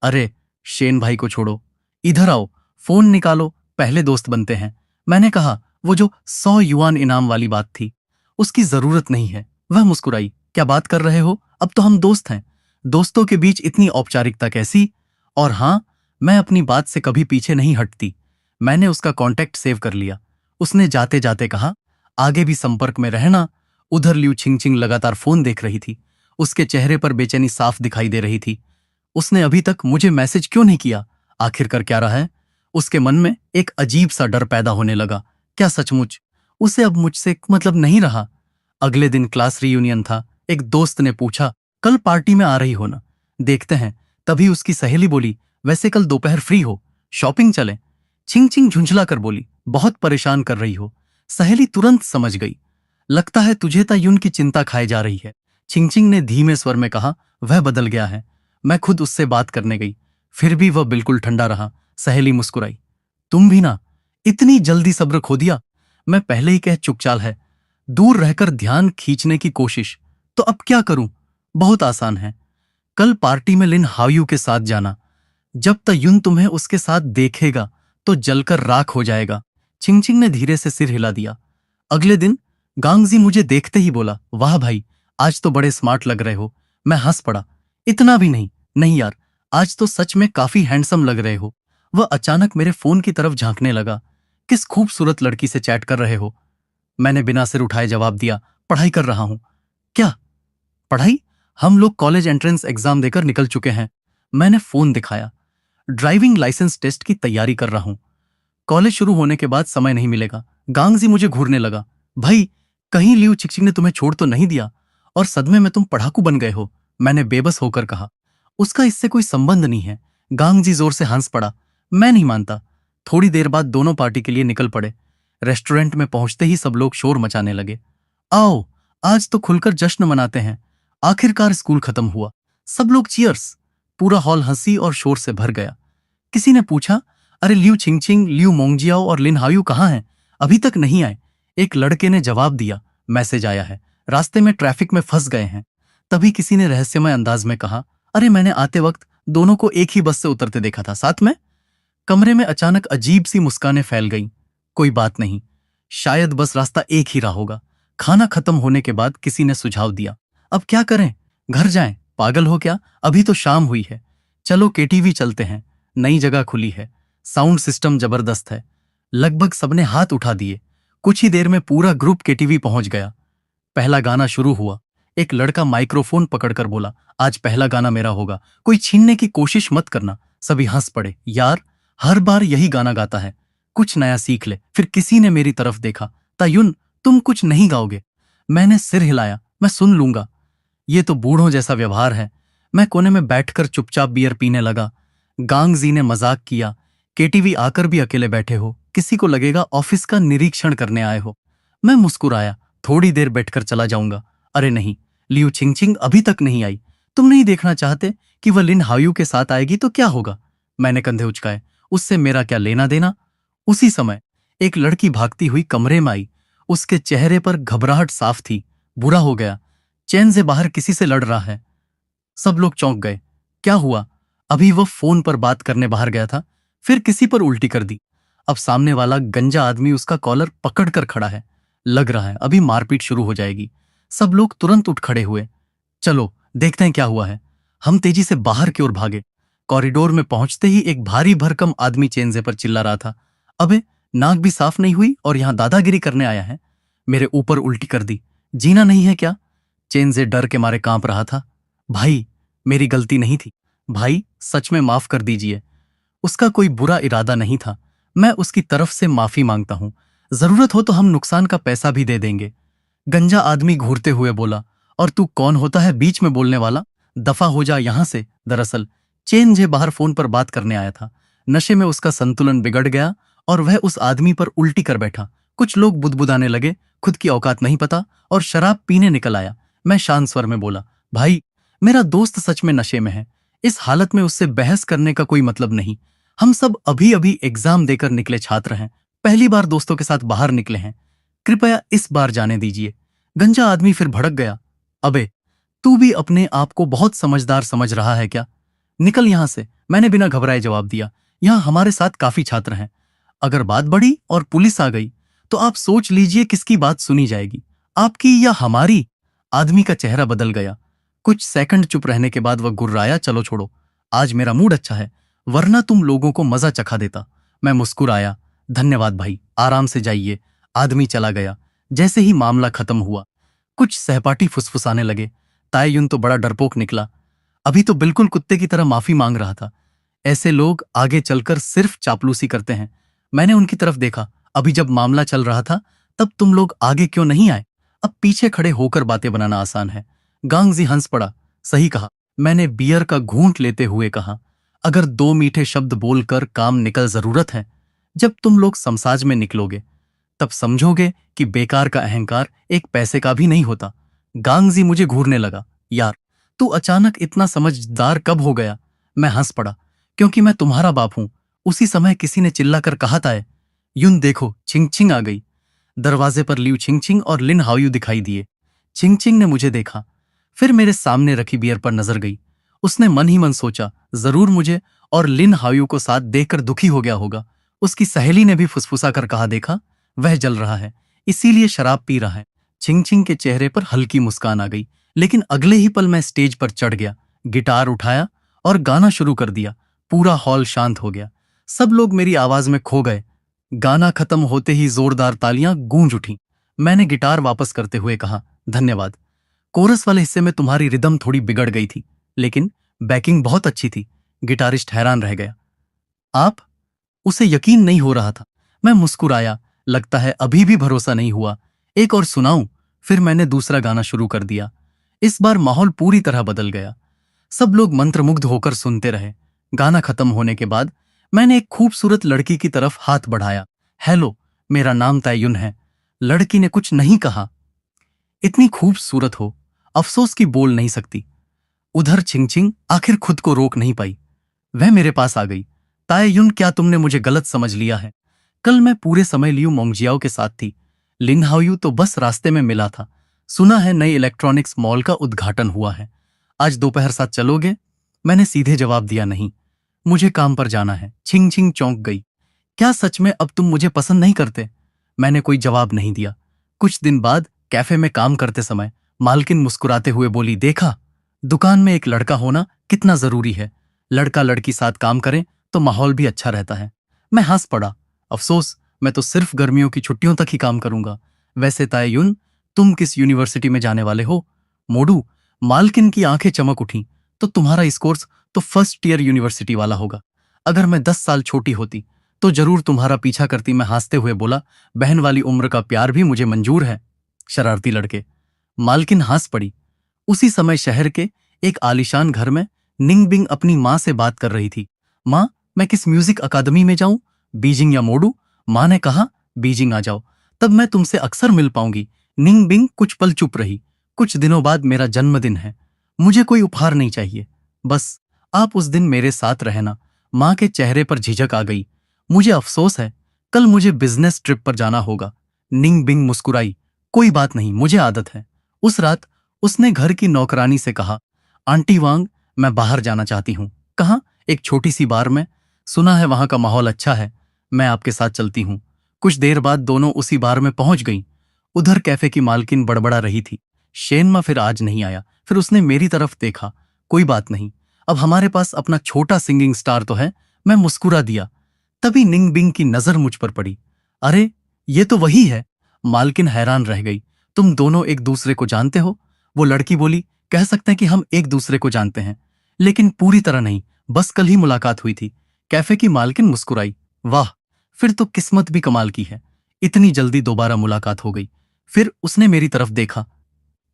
अरे शेन भाई को छोड़ो, इधर आओ, फोन निकालो, पहले दोस्त बनते हैं। मैंने कहा, वो जो 100 युआन इनाम वाली बात थी, उसकी जरूरत नहीं है। वह मुस्कुराई, क्या बात कर रहे हो, अब तो हम दोस्त हैं। दोस्तों के बीच इतनी औपचारिकता कैसी? और हां, मैं अपनी बात से कभी पीछे नहीं हटती। मैंने उसका कांटेक्ट सेव कर लिया। उसने जाते जाते कहा, आगे भी संपर्क में रहना। उधर लियू छिंगछिंग लगातार फोन देख रही थी। उसके चेहरे पर बेचैनी साफ दिखाई दे रही थी। उसने अभी तक मुझे मैसेज क्यों नहीं किया? आखिरकार क्या रहा है? उसके मन में एक अजीब सा डर पैदा होने लगा। क्या सचमुच उसे अब मुझसे मतलब नहीं रहा? अगले दिन क्लास रीयूनियन था। एक दोस्त ने पूछा, कल पार्टी में आ रही हो ना? देखते हैं। तभी उसकी सहेली बोली, वैसे कल दोपहर फ्री हो, शॉपिंग चलें। छिंगछिंग झुंझला कर बोली, बहुत परेशान कर रही हो। सहेली तुरंत समझ गई, लगता है तुझे तायुन की चिंता खाए जा रही है। छिंगछिंग ने धीमे स्वर में कहा, वह बदल गया है। मैं खुद उससे बात करने गई, फिर भी वह बिल्कुल ठंडा रहा। सहेली मुस्कुराई, तुम भी ना, इतनी जल्दी सब्र खो दिया? मैं पहले ही कह चुपचाल है, दूर रहकर ध्यान खींचने की कोशिश। तो अब क्या करूं? बहुत आसान है, कल पार्टी में लिन हाओयू के साथ जाना। जब तायुन तुम्हें उसके साथ देखेगा तो जलकर राख हो जाएगा। छिंगछिंग ने धीरे से सिर हिला दिया। अगले दिन गांगजी मुझे देखते ही बोला, वाह भाई, आज तो बड़े स्मार्ट लग रहे हो। मैं हंस पड़ा, इतना भी नहीं। नहीं यार, आज तो सच में काफी हैंडसम लग रहे हो। वह अचानक मेरे फोन की तरफ झांकने लगा। किस खूबसूरत लड़की से चैट कर रहे हो? मैंने बिना सिर उठाए जवाब दिया, पढ़ाई कर रहा हूं। क्या पढ़ाई? हम लोग कॉलेज एंट्रेंस एग्जाम देकर निकल चुके हैं। मैंने फोन दिखाया। ड्राइविंग लाइसेंस टेस्ट की तैयारी कर रहा हूं। कॉलेज शुरू होने के बाद समय नहीं मिलेगा। गांगजी मुझे घूरने लगा। भाई, कहीं लियू चिकचिक ने तुम्हें छोड़ तो नहीं दिया और सदमे में तुम पढ़ाकू बन गए हो? मैंने बेबस होकर कहा। उसका इससे कोई संबंध नहीं है। गांगजी जोर से हंस पड़ा। मैं नहीं मानता। थोड़ी देर बाद दोनों पार्टी के लिए निकल पड़े। रेस्टोरेंट में पहुंचते ही सब लोग शोर मचाने लगे। आओ, आज तो खुलकर जश्न मनाते हैं। आखिरकार स्कूल खत्म हुआ। सब लोग चीयर्स। पूरा हॉल हंसी और शोर से भर गया। किसी ने पूछा, अरे लियू छिंगछिंग, लियू मोंगजियाओ और लिन हायू कहाँ हैं? अभी तक नहीं आए। एक लड़के ने जवाब दिया, मैसेज आया है, रास्ते में ट्रैफिक में फंस गए हैं। तभी किसी ने रहस्यमय अंदाज में कहा, अरे मैंने आते वक्त दोनों को एक ही बस से उतरते देखा था, साथ में। कमरे में अचानक अजीब सी मुस्कानें फैल गईं। कोई बात नहीं, शायद बस रास्ता एक ही रहा होगा। खाना खत्म होने के बाद किसी ने सुझाव दिया, अब क्या करें? घर जाएं? पागल हो क्या? अभी तो शाम हुई है। चलो केटीवी चलते हैं, नई जगह खुली है, साउंड सिस्टम जबरदस्त है। लगभग सबने हाथ उठा दिए। कुछ ही देर में पूरा ग्रुप केटीवी पहुंच गया। पहला गाना शुरू हुआ। एक लड़का माइक्रोफोन पकड़कर बोला, आज पहला गाना मेरा होगा, कोई छीनने की कोशिश मत करना। सभी हंस पड़े। यार, हर बार यही गाना गाता है, कुछ नया सीख ले। फिर किसी ने मेरी तरफ देखा, तायुन, तुम कुछ नहीं गाओगे? मैंने सिर हिलाया, मैं सुन लूंगा। ये तो बूढ़ों जैसा व्यवहार है। मैं कोने में बैठकर चुपचाप बियर पीने लगा। गांगजी ने मजाक किया, केटीवी आकर भी अकेले बैठे हो, किसी को लगेगा ऑफिस का निरीक्षण करने आए हो। मैं मुस्कुराया, थोड़ी देर बैठकर चला जाऊंगा। अरे नहीं, लियू छिंगछिंग अभी तक नहीं आई। तुम नहीं देखना चाहते कि वह लिन हायू के साथ आएगी तो क्या होगा? मैंने कंधे उचकाए, उससे मेरा क्या लेना देना। उसी समय एक लड़की भागती हुई कमरे में आई। उसके चेहरे पर घबराहट साफ थी। बुरा हो गया, चैन से बाहर किसी से लड़ रहा है। सब लोग चौंक गए। क्या हुआ? अभी वह फोन पर बात करने बाहर गया था, फिर किसी पर उल्टी कर दी। अब सामने वाला गंजा आदमी उसका कॉलर पकड़कर खड़ा है। लग रहा है अभी मारपीट शुरू हो जाएगी। सब लोग तुरंत उठ खड़े हुए। चलो देखते हैं क्या हुआ है। हम तेजी से बाहर की ओर भागे। कॉरिडोर में पहुंचते ही एक भारी भरकम आदमी चेंजे पर चिल्ला रहा था, अबे, नाक भी साफ नहीं हुई और यहां दादागिरी करने आया है? मेरे ऊपर उल्टी कर दी। जीना नहीं है क्या? चेंजे डर के मारे कांप रहा था। भाई, मेरी गलती नहीं थी। भाई, सच में माफ कर दीजिए। उसका कोई बुरा इरादा नहीं था। मैं उसकी तरफ से माफी मांगता हूं। जरूरत हो तो हम नुकसान का पैसा भी दे देंगे। गंजा आदमी घूरते हुए बोला, और तू कौन होता है बीच में बोलने वाला? दफा हो जा यहां से। दरअसल चेंजे बाहर फोन पर बात करने आया था। नशे में उसका संतुलन बिगड़ गया और वह उस आदमी पर उल्टी कर बैठा। कुछ लोग बुदबुदाने लगे, खुद की औकात नहीं पता, और शराब पीने निकल आया। मैं शांत स्वर में बोला, भाई, मेरा दोस्त सच में नशे में है। इस हालत में उससे बहस करने का कोई मतलब नहीं। हम सब अभी अभी एग्जाम देकर निकले छात्र हैं, पहली बार दोस्तों के साथ बाहर निकले हैं। कृपया इस बार जाने दीजिए। गंजा आदमी फिर भड़क गया, अबे, तू भी अपने आप को बहुत समझदार समझ रहा है क्या? निकल यहां से। मैंने बिना घबराए जवाब दिया। यहां हमारे साथ काफी छात्र हैं। अगर बात बढ़ी और पुलिस आ गई तो आप सोच लीजिए किसकी बात सुनी जाएगी, आपकी या हमारी? आदमी का चेहरा बदल गया। कुछ सेकंड चुप रहने के बाद वह गुर्राया, चलो छोड़ो, आज मेरा मूड अच्छा है, वरना तुम लोगों को मजा चखा देता। मैं मुस्कुराया, धन्यवाद भाई, आराम से जाइए। आदमी चला गया। जैसे ही मामला खत्म हुआ, कुछ सहपाठी फुसफुसाने लगे, तायुन तो बड़ा डरपोक निकला, अभी तो बिल्कुल कुत्ते की तरह माफी मांग रहा था। ऐसे लोग आगे चलकर सिर्फ चापलूसी करते हैं। मैंने उनकी तरफ देखा, अभी जब मामला चल रहा था तब तुम लोग आगे क्यों नहीं आए? अब पीछे खड़े होकर बातें बनाना आसान है। गांगजी हंस पड़ा, सही कहा। मैंने बियर का घूंट लेते हुए कहा, अगर दो मीठे शब्द बोलकर काम निकल जरूरत है। जब तुम लोग समसाज में निकलोगे तब समझोगे कि बेकार का अहंकार एक पैसे का भी नहीं होता। गांगजी मुझे घूरने लगा, यार, तू अचानक इतना समझदार कब हो गया? मैं हंस पड़ा, क्योंकि मैं तुम्हारा बाप हूं। उसी समय किसी ने चिल्लाकर कहा था, युन देखो, छिंगछिंग आ गई। दरवाजे पर लियू छिंगछिंग और लिन हाओयू दिखाई दिए। छिंगछिंग ने मुझे देखा, फिर मेरे सामने रखी बियर पर नजर गई। उसने मन ही मन सोचा, जरूर मुझे और लिन हाओयू को साथ देखकर दुखी हो गया होगा। उसकी सहेली ने भी फुसफुसा कर कहा, देखा, वह जल रहा है, इसीलिए शराब पी रहा है। छिंगछिंग के चेहरे पर हल्की मुस्कान आ गई, लेकिन अगले ही पल मैं स्टेज पर चढ़ गया, गिटार उठाया और गाना शुरू कर दिया। पूरा हॉल शांत हो गया। सब लोग मेरी आवाज में खो गए। गाना खत्म होते ही जोरदार तालियां गूंज उठी। मैंने गिटार वापस करते हुए कहा, धन्यवाद। कोरस वाले हिस्से में तुम्हारी रिदम थोड़ी बिगड़ गई थी, लेकिन बैकिंग बहुत अच्छी थी। गिटारिस्ट हैरान रह गया। आप? उसे यकीन नहीं हो रहा था। मैं मुस्कुराया, लगता है अभी भी भरोसा नहीं हुआ। एक और सुनाऊं? फिर मैंने दूसरा गाना शुरू कर दिया। इस बार माहौल पूरी तरह बदल गया। सब लोग मंत्रमुग्ध होकर सुनते रहे। गाना खत्म होने के बाद मैंने एक खूबसूरत लड़की की तरफ हाथ बढ़ाया। हेलो, मेरा नाम तययुन है। लड़की ने कुछ नहीं कहा। इतनी खूबसूरत हो, अफसोस की बोल नहीं सकती। उधर छिंगछिंग आखिर खुद को रोक नहीं पाई। वह मेरे पास आ गई। ताययुन, क्या तुमने मुझे गलत समझ लिया है? कल मैं पूरे समय लियू मोंगजियाओ के साथ थी। लिनहाओयू तो बस रास्ते में मिला था। सुना है नई इलेक्ट्रॉनिक्स मॉल का उद्घाटन हुआ है। आज दोपहर साथ चलोगे? मैंने सीधे जवाब दिया, नहीं, मुझे काम पर जाना है। छिंग चौंक गई। क्या सच में अब तुम मुझे पसंद नहीं करते? मैंने कोई जवाब नहीं दिया। कुछ दिन बाद कैफे में काम करते समय मालकिन मुस्कुराते हुए बोली, देखा, दुकान में एक लड़का होना कितना जरूरी है। लड़का लड़की साथ काम करें तो माहौल भी अच्छा रहता है। मैं हंस पड़ा। अफसोस, मैं तो सिर्फ गर्मियों की छुट्टियों तक ही काम करूंगा। वैसे ताययुन, तुम किस यूनिवर्सिटी में जाने वाले हो? मोडू। मालकिन की आंखें चमक उठी। तो तुम्हारा इस कोर्स तो फर्स्ट ईयर यूनिवर्सिटी वाला होगा। अगर मैं 10 साल छोटी होती तो जरूर तुम्हारा पीछा करती। मैं हंसते हुए बोला, बहन वाली उम्र का प्यार भी मुझे मंजूर है। शरारती लड़के। मालकिन हंस पड़ी। उसी समय शहर के एक आलीशान घर में निंगबिंग अपनी माँ से बात कर रही थी। माँ, मैं किस म्यूजिक अकादमी में जाऊं? बीजिंग या मोडू? माँ ने कहा, बीजिंग आ जाओ, तब मैं तुमसे अक्सर मिल पाऊंगी। निंगबिंग कुछ पल चुप रही। कुछ दिनों बाद मेरा जन्मदिन है। मुझे कोई उपहार नहीं चाहिए, बस आप उस दिन मेरे साथ रहना। माँ के चेहरे पर झिझक आ गई। मुझे अफसोस है, कल मुझे बिजनेस ट्रिप पर जाना होगा। निंगबिंग मुस्कुराई, कोई बात नहीं, मुझे आदत है। उस रात उसने घर की नौकरानी से कहा, आंटी वांग, मैं बाहर जाना चाहती हूँ। कहाँ? एक छोटी सी बार में। सुना है वहां का माहौल अच्छा है। मैं आपके साथ चलती हूँ। कुछ देर बाद दोनों उसी बार में पहुंच गईं। उधर कैफे की मालकिन बड़बड़ा रही थी, शेनमा फिर आज नहीं आया। फिर उसने मेरी तरफ देखा। कोई बात नहीं, अब हमारे पास अपना छोटा सिंगिंग स्टार तो है। मैं मुस्कुरा दिया। तभी निंगबिंग की नजर मुझ पर पड़ी। अरे, ये तो वही है। मालकिन हैरान रह गई। तुम दोनों एक दूसरे को जानते हो? वो लड़की बोली, कह सकते हैं कि हम एक दूसरे को जानते हैं, लेकिन पूरी तरह नहीं। बस कल ही मुलाकात हुई थी। कैफे की मालकिन मुस्कुराई। वाह, फिर तो किस्मत भी कमाल की है। इतनी जल्दी दोबारा मुलाकात हो गई। फिर उसने मेरी तरफ देखा।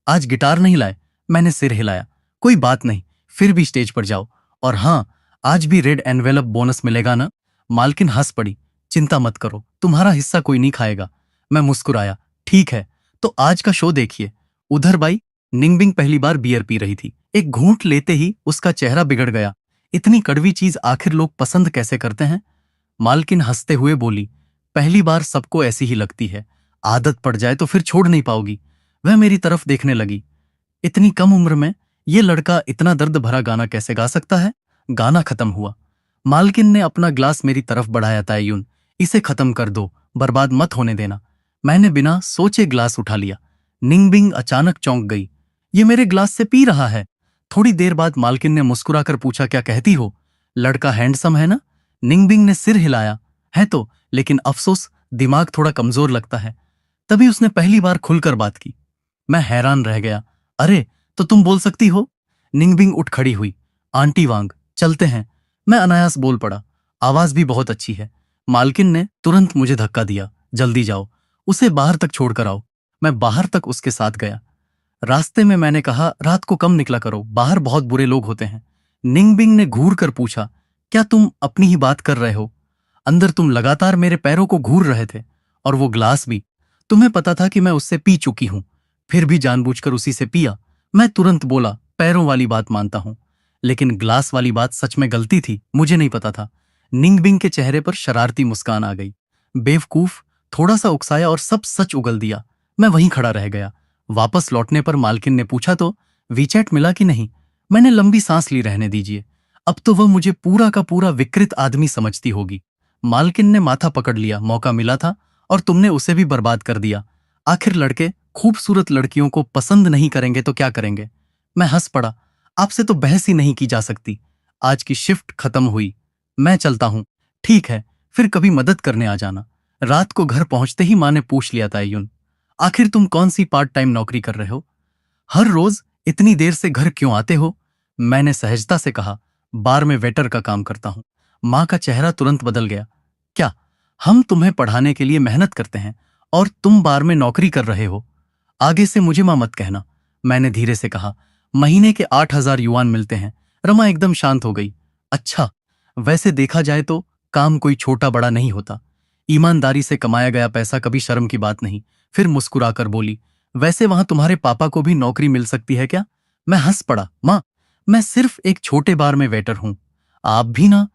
आज गिटार नहीं लाए? मैंने सिर हिलाया। कोई बात नहीं, फिर भी स्टेज पर जाओ। और हाँ, आज भी रेड एनवेलप बोनस मिलेगा ना? मालकिन हंस पड़ी। चिंता मत करो, तुम्हारा हिस्सा कोई नहीं खाएगा। मैं मुस्कुराया। ठीक है, तो आज का शो देखिए। उधर बाई निंगबिंग पहली बार बियर पी रही थी। एक घूंट लेते ही उसका चेहरा बिगड़ गया। इतनी कड़वी चीज आखिर लोग पसंद कैसे करते हैं? मालकिन हंसते हुए बोली, पहली बार सबको ऐसी ही लगती है। आदत पड़ जाए तो फिर छोड़ नहीं पाओगी। वह मेरी तरफ देखने लगी। इतनी कम उम्र में ये लड़का इतना दर्द भरा गाना कैसे गा सकता है? गाना खत्म हुआ। मालकिन ने अपना ग्लास मेरी तरफ बढ़ाया। ताययुन, इसे खत्म कर दो, बर्बाद मत होने देना। मैंने बिना सोचे ग्लास उठा लिया। निंगबिंग अचानक चौंक गई। ये मेरे ग्लास से पी रहा है। थोड़ी देर बाद मालकिन ने मुस्कुराकर पूछा, क्या कहती हो? लड़का हैंडसम है ना? निंगबिंग ने सिर हिलाया। है तो, लेकिन अफसोस दिमाग थोड़ा कमजोर लगता है। तभी उसने पहली बार खुलकर बात की। मैं हैरान रह गया। अरे, तो तुम बोल सकती हो? निंगबिंग उठ खड़ी हुई। आंटी वांग, चलते हैं। मैं अनायास बोल पड़ा, आवाज भी बहुत अच्छी है। मालकिन ने तुरंत मुझे धक्का दिया। जल्दी जाओ, उसे बाहर तक छोड़कर आओ। मैं बाहर तक उसके साथ गया। रास्ते में मैंने कहा, रात को कम निकला करो, बाहर बहुत बुरे लोग होते हैं। निंगबिंग ने घूर कर पूछा, क्या तुम अपनी ही बात कर रहे हो? अंदर तुम लगातार मेरे पैरों को घूर रहे थे, और वो ग्लास भी। तुम्हें पता था कि मैं उससे पी चुकी हूं, फिर भी जानबूझकर उसी से पिया। मैं तुरंत बोला, पैरों वाली बात मानता हूं, लेकिन ग्लास वाली बात सच में गलती थी, मुझे नहीं पता था। निंगबिंग के चेहरे पर शरारती मुस्कान आ गई। बेवकूफ, थोड़ा सा उकसाया और सब सच उगल दिया। मैं वहीं खड़ा रह गया। वापस लौटने पर मालकिन ने पूछा, तो वीचैट मिला कि नहीं? मैंने लंबी सांस ली। रहने दीजिए, अब तो वह मुझे पूरा का पूरा विकृत आदमी समझती होगी। मालकिन ने माथा पकड़ लिया। मौका मिला था और तुमने उसे भी बर्बाद कर दिया। आखिर लड़के खूबसूरत लड़कियों को पसंद नहीं करेंगे तो क्या करेंगे? मैं हंस पड़ा। आपसे तो बहस ही नहीं की जा सकती। आज की शिफ्ट खत्म हुई, मैं चलता हूं। ठीक है, फिर कभी मदद करने आ जाना। रात को घर पहुंचते ही माँ ने पूछ लिया तायुन, आखिर तुम कौन सी पार्ट टाइम नौकरी कर रहे हो? हर रोज इतनी देर से घर क्यों आते हो? मैंने सहजता से कहा, बार में वेटर का काम करता हूं। माँ का चेहरा तुरंत बदल गया। क्या? हम तुम्हें पढ़ाने के लिए मेहनत करते हैं और तुम बार में नौकरी कर रहे हो? आगे से मुझे माँ मत कहना, मैंने धीरे से कहा। महीने के 8,000 युआन मिलते हैं। रमा एकदम शांत हो गई। अच्छा, वैसे देखा जाए तो काम कोई छोटा बड़ा नहीं होता। ईमानदारी से कमाया गया पैसा कभी शर्म की बात नहीं। फिर मुस्कुराकर बोली, वैसे वहां तुम्हारे पापा को भी नौकरी मिल सकती है क्या? मैं हंस पड़ा। माँ, मैं सिर्फ एक छोटे बार में वेटर हूं। आप भी ना?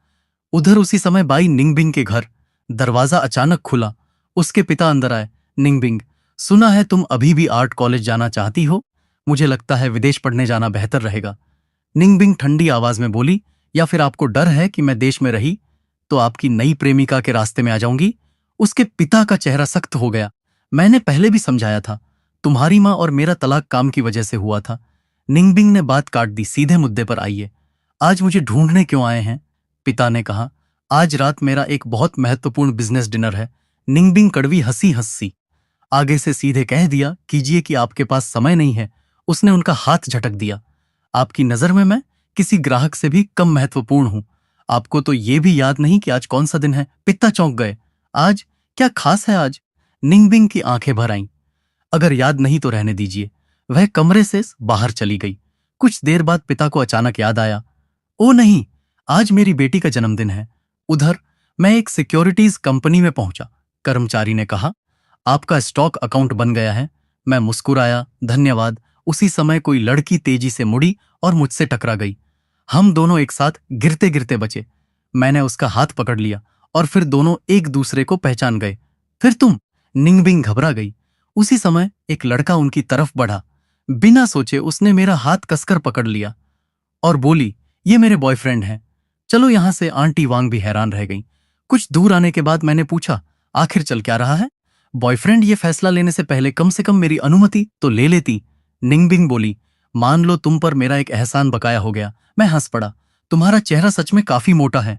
उधर उसी समय बाई निंगबिंग के घर दरवाजा अचानक खुला। उसके पिता अंदर आए। निंगबिंग, सुना है तुम अभी भी आर्ट कॉलेज जाना चाहती हो। मुझे लगता है विदेश पढ़ने जाना बेहतर रहेगा। निंगबिंग ठंडी आवाज में बोली, या फिर आपको डर है कि मैं देश में रही तो आपकी नई प्रेमिका के रास्ते में आ जाऊंगी? उसके पिता का चेहरा सख्त हो गया। मैंने पहले भी समझाया था, तुम्हारी माँ और मेरा तलाक काम की वजह से हुआ था। निंगबिंग ने बात काट दी। सीधे मुद्दे पर आइए। आज मुझे ढूंढने क्यों आए हैं? पिता ने कहा, आज रात मेरा एक बहुत महत्वपूर्ण बिजनेस डिनर है। निंगबिंग कड़वी हंसी हंसी आगे से सीधे कह दिया, कीजिए कि आपके पास समय नहीं है। उसने उनका हाथ झटक दिया। आपकी नजर में मैं किसी ग्राहक से भी कम महत्वपूर्ण हूं। आपको तो ये भी याद नहीं कि आज कौन सा दिन है? पिता चौंक गए। आज? क्या खास है आज? निंगबिंग की आंखें भर आईं। अगर याद नहीं तो रहने दीजिए। वह कमरे से बाहर चली गई। कुछ देर बाद पिता को अचानक याद आया, ओ नहीं, आज मेरी बेटी का जन्मदिन है। उधर मैं एक सिक्योरिटीज कंपनी में पहुंचा। कर्मचारी ने कहा, आपका स्टॉक अकाउंट बन गया है। मैं मुस्कुराया, धन्यवाद। उसी समय कोई लड़की तेजी से मुड़ी और मुझसे टकरा गई। हम दोनों एक साथ गिरते गिरते बचे। मैंने उसका हाथ पकड़ लिया और फिर दोनों एक दूसरे को पहचान गए। फिर तुम? निंगबिंग घबरा गई। उसी समय एक लड़का उनकी तरफ बढ़ा। बिना सोचे उसने मेरा हाथ कसकर पकड़ लिया और बोली, ये मेरे बॉयफ्रेंड हैं। चलो यहां से। आंटी वांग भी हैरान रह गई। कुछ दूर आने के बाद मैंने पूछा, आखिर चल क्या रहा है? बॉयफ्रेंड, ये फैसला लेने से पहले कम से कम मेरी अनुमति तो ले लेती। निंगबिंग बोली, मान लो तुम पर मेरा एक एहसान बकाया हो गया। मैं हंस पड़ा। तुम्हारा चेहरा सच में काफी मोटा है।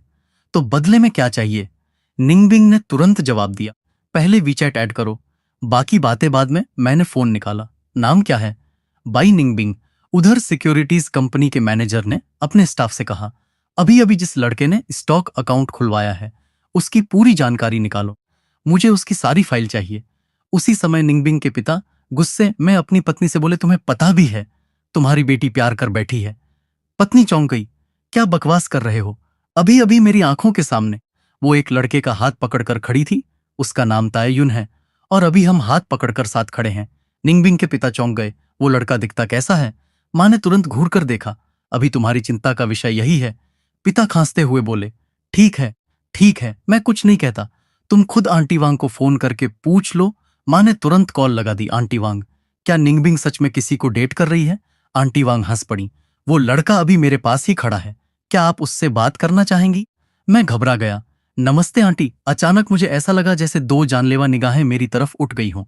तो बदले में क्या चाहिए? निंगबिंग ने तुरंत जवाब दिया, पहले वीचैट ऐड करो, बाकी बातें बाद में। मैंने फोन निकाला। नाम क्या है? बाई निंगबिंग। उधर सिक्योरिटीज कंपनी के मैनेजर ने अपने स्टाफ से कहा, अभी अभी जिस लड़के ने स्टॉक अकाउंट खुलवाया है उसकी पूरी जानकारी निकालो। मुझे उसकी सारी फाइल चाहिए। उसी समय निंगबिंग के पिता गुस्से में अपनी पत्नी से बोले, तुम्हें पता भी है तुम्हारी बेटी प्यार कर बैठी है? पत्नी चौंक गई। क्या बकवास कर रहे हो? अभी अभी मेरी आंखों के सामने वो एक लड़के का हाथ पकड़कर खड़ी थी। उसका नाम तायुन है और अभी हम हाथ पकड़कर साथ खड़े हैं। निंगबिंग के पिता चौंक गए। वो लड़का दिखता कैसा है? मां ने तुरंत घूर कर देखा। अभी तुम्हारी चिंता का विषय यही है। पिता खांसते हुए बोले, ठीक है, मैं कुछ नहीं कहता। तुम खुद आंटी वांग को फोन करके पूछ लो। मां ने तुरंत कॉल लगा दी। आंटी वांग, क्या निंगबिंग सच में किसी को डेट कर रही है? आंटी वांग हंस पड़ी। वो लड़का अभी मेरे पास ही खड़ा है। क्या आप उससे बात करना चाहेंगी? मैं घबरा गया। नमस्ते आंटी। अचानक मुझे ऐसा लगा जैसे दो जानलेवा निगाहें मेरी तरफ उठ गई हों।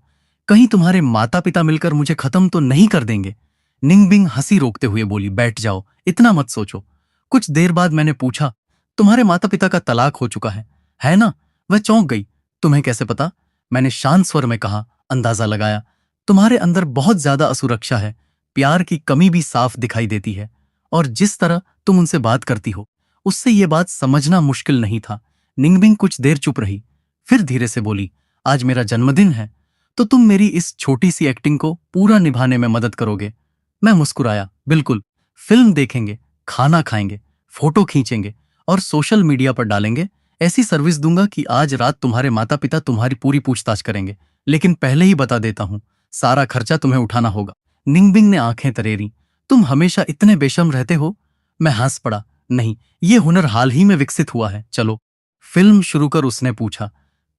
कहीं तुम्हारे माता पिता मिलकर मुझे खत्म तो नहीं कर देंगे? निंगबिंग हंसी रोकते हुए बोली, बैठ जाओ, इतना मत सोचो। कुछ देर बाद मैंने पूछा, तुम्हारे माता पिता का तलाक हो चुका है ना? वह चौंक गई। तुम्हें कैसे पता? मैंने शांत स्वर में कहा, अंदाजा लगाया। तुम्हारे अंदर बहुत ज्यादा असुरक्षा है। प्यार की कमी भी साफ दिखाई देती है। और जिस तरह तुम उनसे बात करती हो उससे ये बात समझना मुश्किल नहीं था। निंगबिंग कुछ देर चुप रही, फिर धीरे से बोली, आज मेरा जन्मदिन है तो तुम मेरी इस छोटी सी एक्टिंग को पूरा निभाने में मदद करोगे? मैं मुस्कुराया, बिल्कुल। फिल्म देखेंगे, खाना खाएंगे, फोटो खींचेंगे और सोशल मीडिया पर डालेंगे। ऐसी सर्विस दूंगा कि आज रात तुम्हारे माता पिता तुम्हारी पूरी पूछताछ करेंगे। लेकिन पहले ही बता देता हूं, सारा खर्चा तुम्हें उठाना होगा। निंगबिंग ने आंखें तरेरी। तुम हमेशा इतने बेशर्म रहते हो। मैं हंस पड़ा। नहीं, ये हुनर हाल ही में विकसित हुआ है। चलो फिल्म शुरू कर। उसने पूछा,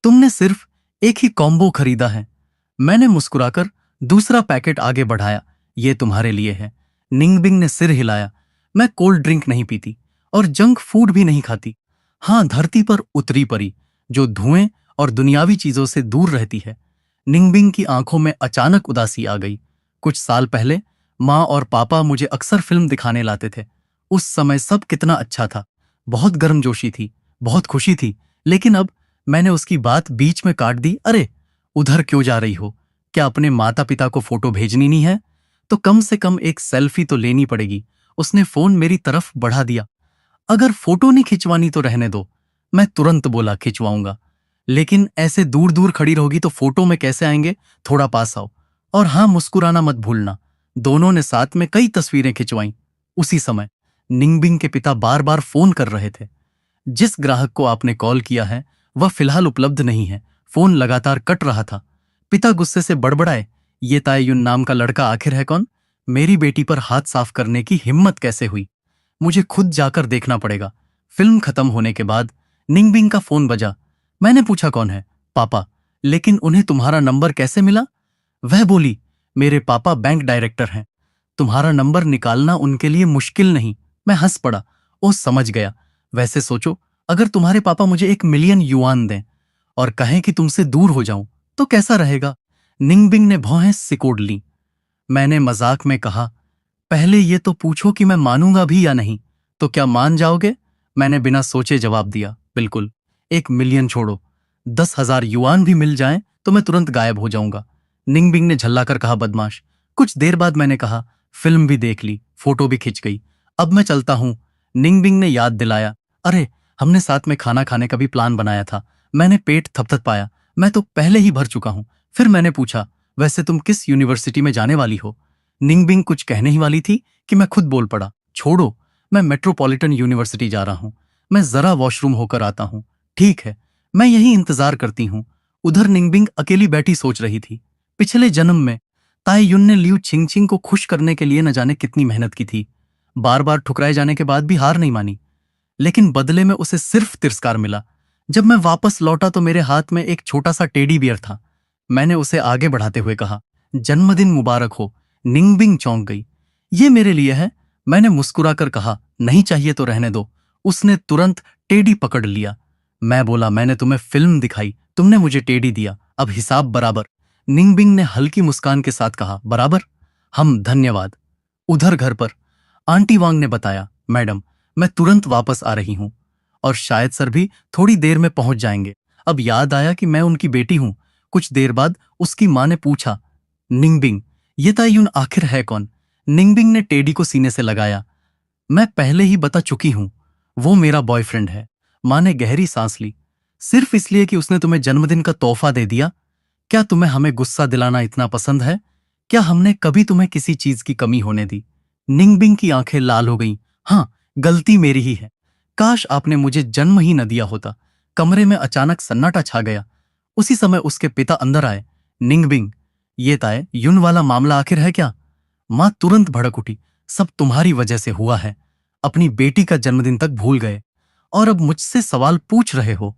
तुमने सिर्फ एक ही कॉम्बो खरीदा है? मैंने मुस्कुराकर दूसरा पैकेट आगे बढ़ाया। ये तुम्हारे लिए है। निंगबिंग ने सिर हिलाया। मैं कोल्ड ड्रिंक नहीं पीती और जंक फूड भी नहीं खाती। हां, धरती पर उतरी परी जो धुएं और दुनियावी चीजों से दूर रहती है। निंगबिंग की आंखों में अचानक उदासी आ गई। कुछ साल पहले माँ और पापा मुझे अक्सर फिल्म दिखाने लाते थे। उस समय सब कितना अच्छा था। बहुत गर्मजोशी थी, बहुत खुशी थी। लेकिन अब मैंने उसकी बात बीच में काट दी। अरे, उधर क्यों जा रही हो? क्या अपने माता पिता को फोटो भेजनी नहीं है? तो कम से कम एक सेल्फी तो लेनी पड़ेगी। उसने फोन मेरी तरफ बढ़ा दिया। अगर फोटो नहीं खिंचवानी तो रहने दो। मैं तुरंत बोला, खिंचवाऊंगा, लेकिन ऐसे दूर दूर खड़ी रहोगी तो फोटो में कैसे आएंगे? थोड़ा पास आओ। और हाँ, मुस्कुराना मत भूलना। दोनों ने साथ में कई तस्वीरें खिंचवाईं। उसी समय निंगबिंग के पिता बार बार फोन कर रहे थे। जिस ग्राहक को आपने कॉल किया है वह फिलहाल उपलब्ध नहीं है। फोन लगातार कट रहा था। पिता गुस्से से बड़बड़ाए, ये तायुन नाम का लड़का आखिर है कौन? मेरी बेटी पर हाथ साफ करने की हिम्मत कैसे हुई? मुझे खुद जाकर देखना पड़ेगा। फिल्म खत्म होने के बाद निंगबिंग का फोन बजा। मैंने पूछा, कौन है? पापा। लेकिन उन्हें तुम्हारा नंबर कैसे मिला? वह बोली, मेरे पापा बैंक डायरेक्टर हैं। तुम्हारा नंबर निकालना उनके लिए मुश्किल नहीं। मैं हंस पड़ा। ओ, समझ गया। वैसे सोचो, अगर तुम्हारे पापा मुझे 1 मिलियन युआन दें और कहें कि तुमसे दूर हो जाऊं, तो कैसा रहेगा? निंगबिंग ने भौहें सिकोड़ ली। मैंने मजाक में कहा, पहले ये तो पूछो कि मैं मानूंगा भी या नहीं। तो क्या मान जाओगे? मैंने बिना सोचे जवाब दिया, बिल्कुल। 1 मिलियन छोड़ो, 10,000 युआन भी मिल जाएं तो मैं तुरंत गायब हो जाऊंगा। निंगबिंग ने झल्लाकर कहा, बदमाश। कुछ देर बाद मैंने कहा, फिल्म भी देख ली, फोटो भी खिंच गई, अब मैं चलता हूं। निंगबिंग ने याद दिलाया, अरे, हमने साथ में खाना खाने का भी प्लान बनाया था। मैंने पेट थपथपाया, मैं तो पहले ही भर चुका हूं। फिर मैंने पूछा, वैसे तुम किस यूनिवर्सिटी में जाने वाली हो? निंगबिंग कुछ कहने ही वाली थी कि मैं खुद बोल पड़ा, छोड़ो, मैं मेट्रोपॉलिटन यूनिवर्सिटी जा रहा हूं। मैं जरा वॉशरूम होकर आता हूं। ठीक है, मैं यही इंतजार करती हूं। उधर निंगबिंग अकेली बैठी सोच रही थी। पिछले जन्म में ताई ने लिू छिंगछिंग को खुश करने के लिए न जाने कितनी मेहनत की थी। बार बार ठुकराए जाने के बाद भी हार नहीं मानी, लेकिन बदले में उसे सिर्फ तिरस्कार मिला। जब मैं वापस लौटा तो मेरे हाथ में एक छोटा सा टेडी बियर था। मैंने उसे आगे बढ़ाते हुए कहा, जन्मदिन मुबारक हो। निंगबिंग चौंक गई। ये मेरे लिए है? मैंने मुस्कुराकर कहा, नहीं चाहिए तो रहने दो। उसने तुरंत टेडी पकड़ लिया। मैं बोला, मैंने तुम्हें फिल्म दिखाई, तुमने मुझे टेडी दिया, अब हिसाब बराबर। निंगबिंग ने हल्की मुस्कान के साथ कहा, बराबर? हम, धन्यवाद। उधर घर पर आंटी वांग ने बताया, मैडम, मैं तुरंत वापस आ रही हूं और शायद सर भी थोड़ी देर में पहुंच जाएंगे। अब याद आया कि मैं उनकी बेटी हूं। कुछ देर बाद उसकी मां ने पूछा, निंगबिंग, ये तायुन आखिर है कौन? निंगबिंग ने टेडी को सीने से लगाया। मैं पहले ही बता चुकी हूं, वो मेरा बॉयफ्रेंड है। मां ने गहरी सांस ली। सिर्फ इसलिए कि उसने तुम्हें जन्मदिन का तोहफा दे दिया? क्या तुम्हें हमें गुस्सा दिलाना इतना पसंद है? क्या हमने कभी तुम्हें किसी चीज की कमी होने दी? निंगबिंग की आंखें लाल हो गईं। हाँ, गलती मेरी ही है। काश आपने मुझे जन्म ही न दिया होता। कमरे में अचानक सन्नाटा छा गया। उसी समय उसके पिता अंदर आए। निंगबिंग, ये ताए युन वाला मामला आखिर है क्या? मां तुरंत भड़क उठी, सब तुम्हारी वजह से हुआ है। अपनी बेटी का जन्मदिन तक भूल गए और अब मुझसे सवाल पूछ रहे हो।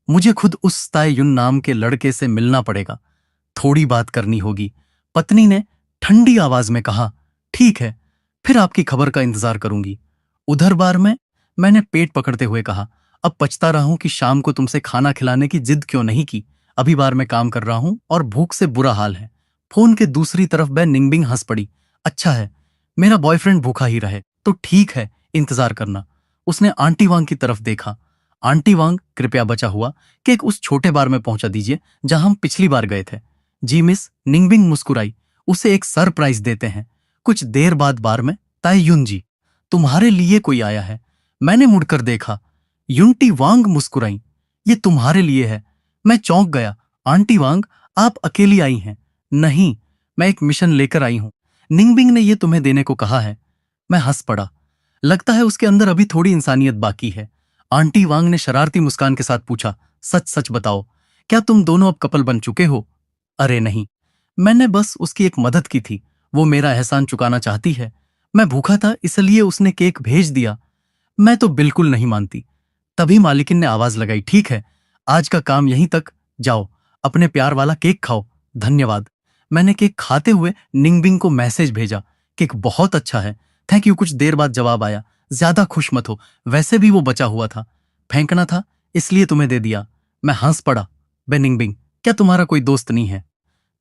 मुझे खुद उस ताए युन नाम के लड़के से मिलना पड़ेगा, थोड़ी बात करनी होगी। पत्नी ने ठंडी आवाज में कहा, ठीक है, फिर आपकी खबर का इंतजार करूंगी। उधर बार में मैंने पेट पकड़ते हुए कहा, अब पछता रहा हूं कि शाम को तुमसे खाना खिलाने की जिद क्यों नहीं की। अभी बार में काम कर रहा हूं और भूख से बुरा हाल है। फोन के दूसरी तरफ बह निंगबिंग हंस पड़ी। अच्छा है, मेरा बॉयफ्रेंड भूखा ही रहे तो ठीक है, इंतजार करना। उसने आंटी वांग की तरफ देखा। आंटी वांग, कृपया बचा हुआ केक उस छोटे बार में पहुंचा दीजिए जहां हम पिछली बार गए थे। जी मिस, निंगबिंग मुस्कुराई। उसे एक सरप्राइज देते हैं। कुछ देर बाद बार में, तायुन जी, तुम्हारे लिए कोई आया है। मैंने मुड़कर देखा। युनटी वांग मुस्कुराई, ये तुम्हारे लिए है। मैं चौंक गया। आंटी वांग, आप अकेली आई हैं? नहीं, मैं एक मिशन लेकर आई हूं। निंगबिंग ने ये तुम्हें देने को कहा है। मैं हंस पड़ा। लगता है उसके अंदर अभी थोड़ी इंसानियत बाकी है। आंटी वांग ने शरारती मुस्कान के साथ पूछा, सच सच बताओ, क्या तुम दोनों अब कपल बन चुके हो? अरे नहीं, मैंने बस उसकी एक मदद की थी। वो मेरा एहसान चुकाना चाहती है। मैं भूखा था इसलिए उसने केक भेज दिया। मैं तो बिल्कुल नहीं मानती। तभी मालिकिन ने आवाज लगाई, ठीक है, आज का काम यहीं तक, जाओ अपने प्यार वाला केक खाओ। धन्यवाद। मैंने केक खाते हुए निंगबिंग को मैसेज भेजा, केक बहुत अच्छा है, थैंक यू। कुछ देर बाद जवाब आया, ज्यादा खुश मत हो, वैसे भी वो बचा हुआ था, फेंकना था इसलिए तुम्हें दे दिया। मैं हंस पड़ा। बे निंगबिंग, क्या तुम्हारा कोई दोस्त नहीं है?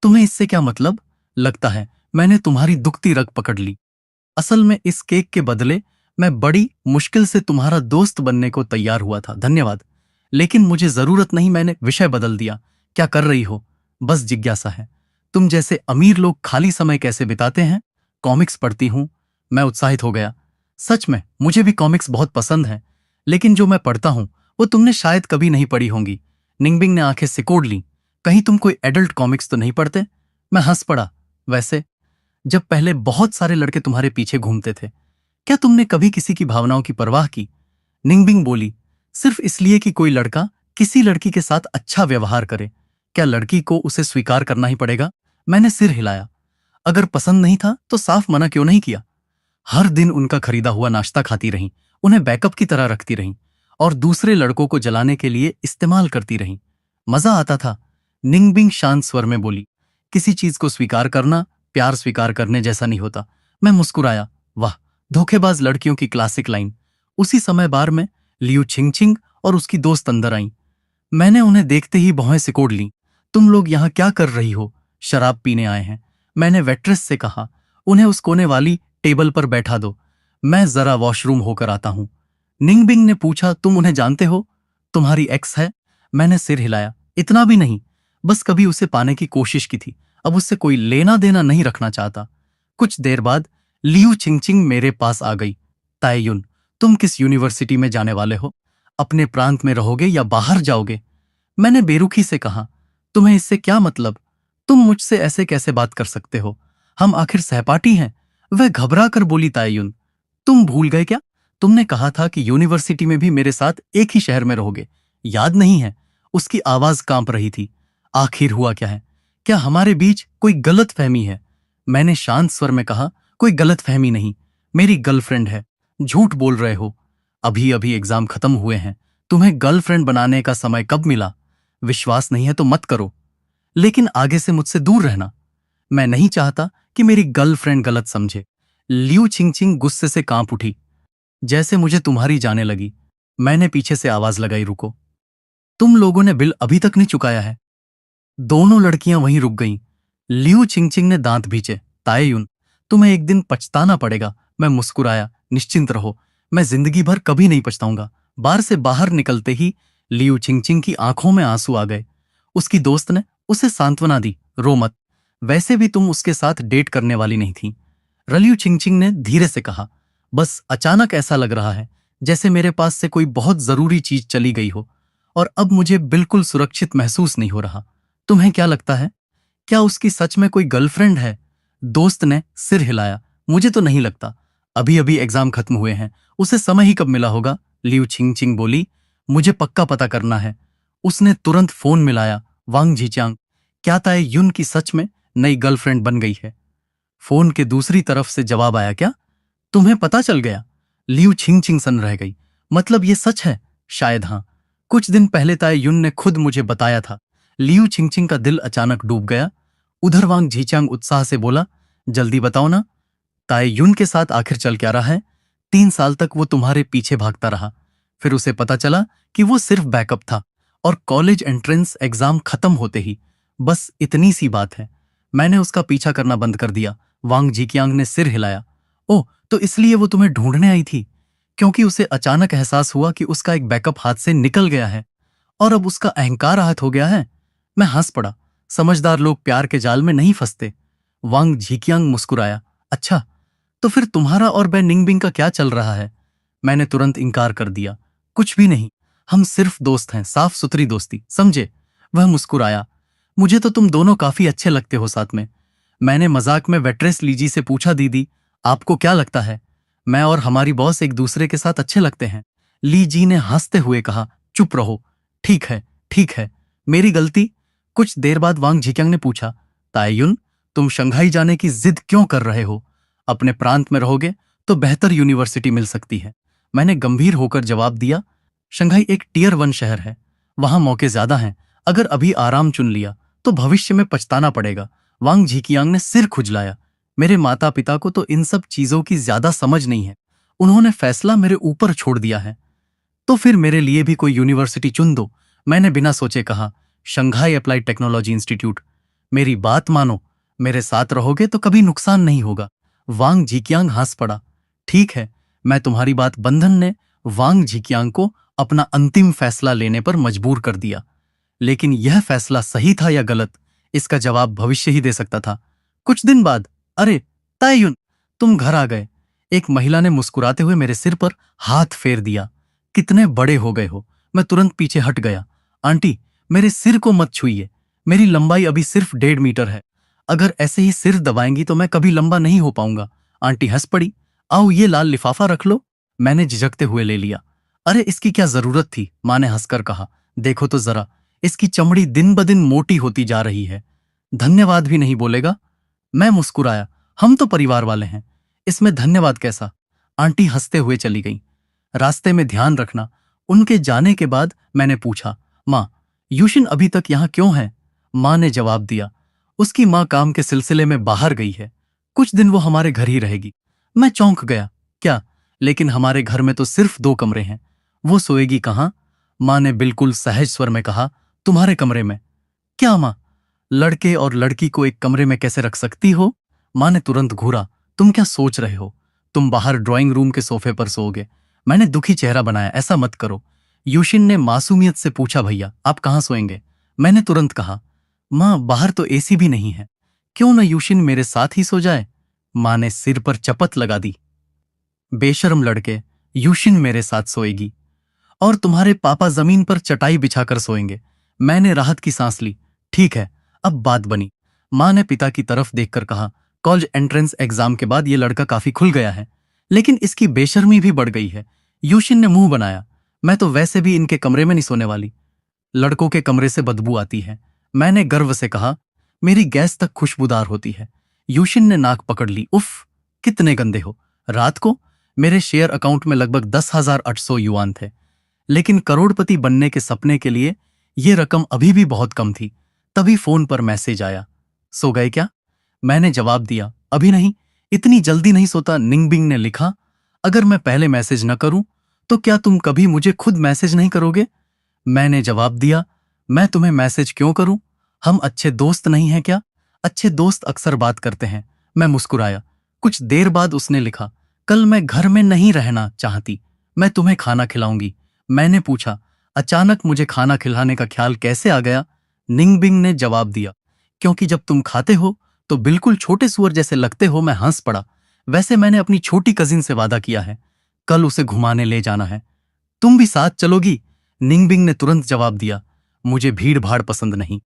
तुम्हें इससे क्या मतलब? लगता है मैंने तुम्हारी दुखती रग पकड़ ली। असल में इस केक के बदले मैं बड़ी मुश्किल से तुम्हारा दोस्त बनने को तैयार हुआ था। धन्यवाद। लेकिन मुझे जरूरत नहीं, मैंने विषय बदल दिया। क्या कर रही हो? बस जिज्ञासा है। तुम जैसे अमीर लोग खाली समय कैसे बिताते हैं? कॉमिक्स पढ़ती हूँ। मैं उत्साहित हो गया। सच में मुझे भी कॉमिक्स बहुत पसंद है, लेकिन जो मैं पढ़ता हूँ वो तुमने शायद कभी नहीं पढ़ी होंगी। निंगबिंग ने आंखें सिकोड़ ली। कहीं तुम कोई एडल्ट कॉमिक्स तो नहीं पढ़ते? मैं हंस पड़ा। वैसे जब पहले बहुत सारे लड़के तुम्हारे पीछे घूमते थे, क्या तुमने कभी किसी की भावनाओं की परवाह की? निंगबिंग बोली, सिर्फ इसलिए कि कोई लड़का किसी लड़की के साथ अच्छा व्यवहार करे, क्या लड़की को उसे स्वीकार करना ही पड़ेगा? मैंने सिर हिलाया। अगर पसंद नहीं था तो साफ मना क्यों नहीं किया? हर दिन उनका खरीदा हुआ नाश्ता खाती रहीं, उन्हें बैकअप की तरह रखती रहीं और दूसरे लड़कों को जलाने के लिए इस्तेमाल करती रहीं। मजा आता था। निंगबिंग शांत स्वर में बोली, किसी चीज को स्वीकार करना प्यार स्वीकार करने जैसा नहीं होता। मैं मुस्कुराया। वाह, धोखेबाज लड़कियों की क्लासिक लाइन। उसी समय बार में लियू छिंगछिंग और उसकी दोस्त अंदर आईं। मैंने उन्हें देखते ही भौहें सिकोड़ लीं। तुम लोग यहाँ क्या कर रही हो? शराब पीने आए हैं, मैंने वेट्रेस से कहा। उन्हें उस कोने वाली टेबल पर बैठा दो, मैं जरा वॉशरूम होकर आता हूं। निंगबिंग ने पूछा, तुम उन्हें जानते हो? तुम्हारी एक्स है? मैंने सिर हिलाया। इतना भी नहीं, बस कभी उसे पाने की कोशिश की थी, अब उससे कोई लेना देना नहीं रखना चाहता। कुछ देर बाद लियू छिंगछिंग मेरे पास आ गई। ताएयुन, तुम किस यूनिवर्सिटी में जाने वाले हो? अपने प्रांत में रहोगे या बाहर जाओगे? मैंने बेरुखी से कहा, तुम्हें इससे क्या मतलब? तुम मुझसे ऐसे कैसे बात कर सकते हो? हम आखिर सहपाठी हैं। वह घबरा कर बोली, ताएयुन, तुम भूल गए क्या? तुमने कहा था कि यूनिवर्सिटी में भी मेरे साथ एक ही शहर में रहोगे, याद नहीं है? उसकी आवाज कांप रही थी। आखिर हुआ क्या है? क्या हमारे बीच कोई गलत फहमी है? मैंने शांत स्वर में कहा, कोई गलत फहमी नहीं, मेरी गर्लफ्रेंड है। झूठ बोल रहे हो। अभी अभी एग्जाम खत्म हुए हैं, तुम्हें गर्लफ्रेंड बनाने का समय कब मिला? विश्वास नहीं है तो मत करो, लेकिन आगे से मुझसे दूर रहना। मैं नहीं चाहता कि मेरी गर्लफ्रेंड गलत समझे। लियू छिंगछिंग गुस्से से कांप उठी, जैसे मुझे तुम्हारी जाने लगी। मैंने पीछे से आवाज लगाई, रुको, तुम लोगों ने बिल अभी तक नहीं चुकाया है। दोनों लड़कियां वहीं रुक गईं। लियू छिंगछिंग ने दांत भींचे। ताएयुन, तुम्हें एक दिन पछताना पड़ेगा। मैं मुस्कुराया, निश्चिंत रहो, मैं जिंदगी भर कभी नहीं पछताऊंगा। बार से बाहर निकलते ही लियू छिंगछिंग की आंखों में आंसू आ गए। उसकी दोस्त ने उसे सांत्वना दी, रो मत, वैसे भी तुम उसके साथ डेट करने वाली नहीं थी। रलियू छिंगछिंग ने धीरे से कहा, बस अचानक ऐसा लग रहा है जैसे मेरे पास से कोई बहुत जरूरी चीज चली गई हो और अब मुझे बिल्कुल सुरक्षित महसूस नहीं हो रहा। तुम्हें क्या लगता है, क्या उसकी सच में कोई गर्लफ्रेंड है? दोस्त ने सिर हिलाया, मुझे तो नहीं लगता। अभी अभी एग्जाम खत्म हुए हैं, उसे समय ही कब मिला होगा? लियू छिंगछिंग बोली, मुझे पक्का पता करना है। उसने तुरंत फोन मिलाया। वांग झीचांग, क्या ताएयुन की सच में नई गर्लफ्रेंड बन गई है? फोन के दूसरी तरफ से जवाब आया, क्या तुम्हें पता चल गया? लियू छिंगछिंग सन रह गई। मतलब ये सच है? शायद हाँ, कुछ दिन पहले ताएयुन ने खुद मुझे बताया था। लियू छिंगछिंग का दिल अचानक डूब गया। उधर वांग झीचांग उत्साह से बोला, जल्दी बताओ ना, ताएयुन के साथ आखिर चल क्या रहा है? 3 साल तक वो तुम्हारे पीछे भागता रहा, फिर उसे पता चला कि वो सिर्फ बैकअप था और कॉलेज एंट्रेंस एग्जाम खत्म होते ही, बस इतनी सी बात है, मैंने उसका पीछा करना बंद कर दिया। वांग झीकियांग ने सिर हिलाया। ओह, तो इसलिए वो तुम्हें ढूंढने आई थी? क्योंकि उसे अचानक एहसास हुआ कि उसका एक बैकअप हाथ से निकल गया है और अब उसका अहंकार आहत हो गया है। मैं हंस पड़ा। समझदार लोग प्यार के जाल में नहीं फंसते। वांग झीकियांग मुस्कुराया, अच्छा, तो फिर तुम्हारा और बे निंगबिंग का क्या चल रहा है? मैंने तुरंत इनकार कर दिया, कुछ भी नहीं, हम सिर्फ दोस्त हैं, साफ सुथरी दोस्ती, समझे? वह मुस्कुराया, मुझे तो तुम दोनों काफी अच्छे लगते हो साथ में। मैंने मजाक में वेट्रेस लीजी से पूछा, दीदी आपको क्या लगता है, मैं और हमारी बॉस एक दूसरे के साथ अच्छे लगते हैं? ली जी ने हंसते हुए कहा, चुप रहो, ठीक है, मेरी गलती। कुछ देर बाद वांग झिक्यांग ने पूछा, ताएयुन, तुम शंघाई जाने की जिद क्यों कर रहे हो? अपने प्रांत में रहोगे तो बेहतर यूनिवर्सिटी मिल सकती है। मैंने गंभीर होकर जवाब दिया, शंघाई एक टियर 1 शहर है, वहां मौके ज्यादा हैं। अगर अभी आराम चुन लिया तो भविष्य में पछताना पड़ेगा। वांग झिकियांग ने सिर खुजलाया, मेरे माता पिता को तो इन सब चीजों की ज्यादा समझ नहीं है, उन्होंने फैसला मेरे ऊपर छोड़ दिया है। तो फिर मेरे लिए भी कोई यूनिवर्सिटी चुन दो, मैंने बिना सोचे कहा, शंघाई अप्लाइड टेक्नोलॉजी इंस्टीट्यूट। मेरी बात मानो, मेरे साथ रहोगे तो कभी नुकसान नहीं होगा। वांग झिकियांग हंस पड़ा, ठीक है, मैं तुम्हारी बात। बंधन ने वांग झिकियांग को अपना अंतिम फैसला लेने पर मजबूर कर दिया। लेकिन यह फैसला सही था या गलत, इसका जवाब भविष्य ही दे सकता था। कुछ दिन बाद, अरे तायुन, तुम घर आ गए। एक महिला ने मुस्कुराते हुए मेरे सिर पर हाथ फेर दिया। कितने बड़े हो गए हो। मैं तुरंत पीछे हट गया। आंटी, मेरे सिर को मत छुइए। मेरी लंबाई अभी सिर्फ 1.5 मीटर है। अगर ऐसे ही सिर दबाएंगी तो मैं कभी लंबा नहीं हो पाऊंगा। आंटी हंस पड़ी। आओ, ये लाल लिफाफा रख लो। मैंने झिझकते हुए ले लिया। अरे इसकी क्या जरूरत थी, माँ ने हंसकर कहा। देखो तो जरा, इसकी चमड़ी दिन ब दिन मोटी होती जा रही है। धन्यवाद भी नहीं बोलेगा? मैं मुस्कुराया। हम तो परिवार वाले हैं, इसमें धन्यवाद कैसा? आंटी हंसते हुए चली गई। रास्ते में ध्यान रखना। उनके जाने के बाद मैंने पूछा, माँ, यूशिन अभी तक यहाँ क्यों है? माँ ने जवाब दिया, उसकी माँ काम के सिलसिले में बाहर गई है। कुछ दिन वो हमारे घर ही रहेगी। मैं चौंक गया। क्या? लेकिन हमारे घर में तो सिर्फ 2 कमरे हैं। वो सोएगी कहाँ? माँ ने बिल्कुल सहज स्वर में कहा, तुम्हारे कमरे में। क्या माँ? लड़के और लड़की को एक कमरे में कैसे रख सकती हो? माँ ने तुरंत घूरा। तुम क्या सोच रहे हो? तुम बाहर ड्राइंग रूम के सोफे पर सोओगे। मैंने दुखी चेहरा बनाया। ऐसा मत करो। यूशिन ने मासूमियत से पूछा, भैया आप कहाँ सोएंगे? मैंने तुरंत कहा, माँ बाहर तो एसी भी नहीं है। क्यों न यूशिन मेरे साथ ही सो जाए? माँ ने सिर पर चपत लगा दी। बेशर्म लड़के, यूशिन मेरे साथ सोएगी और तुम्हारे पापा जमीन पर चटाई बिछाकर सोएंगे। मैंने राहत की सांस ली। ठीक है, अब बात बनी। माँ ने पिता की तरफ देखकर कहा, कॉलेज एंट्रेंस एग्जाम के बाद ये लड़का काफी खुल गया है, लेकिन इसकी बेशर्मी भी बढ़ गई है। यूशिन ने मुंह बनाया। मैं तो वैसे भी इनके कमरे में नहीं सोने वाली। लड़कों के कमरे से बदबू आती है। मैंने गर्व से कहा, मेरी गैस तक खुशबूदार होती है। यूशिन ने नाक पकड़ ली। उफ, कितने गंदे हो। रात को मेरे शेयर अकाउंट में लगभग 10,800 युआन थे, लेकिन करोड़पति बनने के सपने के लिए ये रकम अभी भी बहुत कम थी। तभी फोन पर मैसेज आया। सो गए क्या? मैंने जवाब दिया, अभी नहीं, इतनी जल्दी नहीं सोता। निंगबिंग ने लिखा, अगर मैं पहले मैसेज न करूं तो क्या तुम कभी मुझे खुद मैसेज नहीं करोगे? मैंने जवाब दिया, मैं तुम्हें मैसेज क्यों करूं? हम अच्छे दोस्त नहीं हैं क्या? अच्छे दोस्त अक्सर बात करते हैं। मैं मुस्कुराया। कुछ देर बाद उसने लिखा, कल मैं घर में नहीं रहना चाहती, मैं तुम्हें खाना खिलाऊंगी। मैंने पूछा, अचानक मुझे खाना खिलाने का ख्याल कैसे आ गया? निंगबिंग ने जवाब दिया, क्योंकि जब तुम खाते हो तो बिल्कुल छोटे सुअर जैसे लगते हो। मैं हंस पड़ा। वैसे मैंने अपनी छोटी कजिन से वादा किया है, कल उसे घुमाने ले जाना है। तुम भी साथ चलोगी? निंगबिंग ने तुरंत जवाब दिया, मुझे भीड़ भाड़ पसंद नहीं।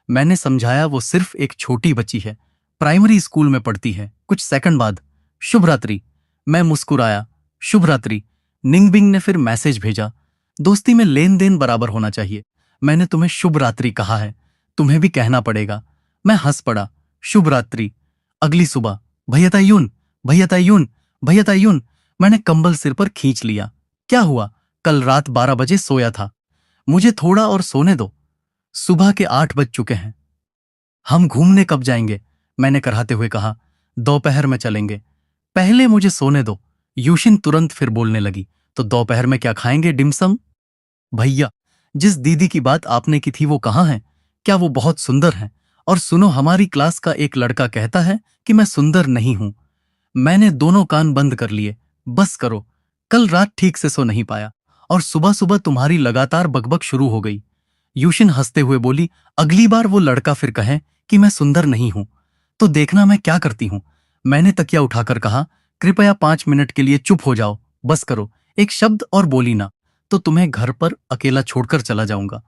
मैंने समझाया, वो सिर्फ एक छोटी बच्ची है, प्राइमरी स्कूल में पढ़ती है। कुछ सेकंड बाद, शुभ रात्रि। मैं मुस्कुराया। शुभ रात्रि। निंगबिंग ने फिर मैसेज भेजा, दोस्ती में लेन देन बराबर होना चाहिए। मैंने तुम्हें शुभ रात्रि कहा है, तुम्हें भी कहना पड़ेगा। मैं हंस पड़ा। शुभ रात्रि। अगली सुबह, भैया तायुन, भैया तायुन, भैया तायुन। मैंने कंबल सिर पर खींच लिया। क्या हुआ? कल रात 12 बजे सोया था। मुझे थोड़ा और सोने दो। सुबह के 8 बज चुके हैं। हम घूमने कब जाएंगे? मैंने कराहते हुए कहा, दोपहर में चलेंगे। पहले मुझे सोने दो। यूशिन तुरंत फिर बोलने लगी, तो दोपहर में क्या खाएंगे? डिमसम? भैया, जिस दीदी की बात आपने की थी वो कहाँ है? क्या वो बहुत सुंदर हैं? और सुनो, हमारी क्लास का एक लड़का कहता है कि मैं सुंदर नहीं हूं। मैंने दोनों कान बंद कर लिए। बस करो। कल रात ठीक से सो नहीं पाया और सुबह सुबह तुम्हारी लगातार बकबक शुरू हो गई। यूशिन हंसते हुए बोली, अगली बार वो लड़का फिर कहे कि मैं सुंदर नहीं हूं तो देखना मैं क्या करती हूं। मैंने तकिया उठाकर कहा, कृपया 5 मिनट के लिए चुप हो जाओ। बस करो, एक शब्द और बोली ना तो तुम्हें घर पर अकेला छोड़कर चला जाऊंगा।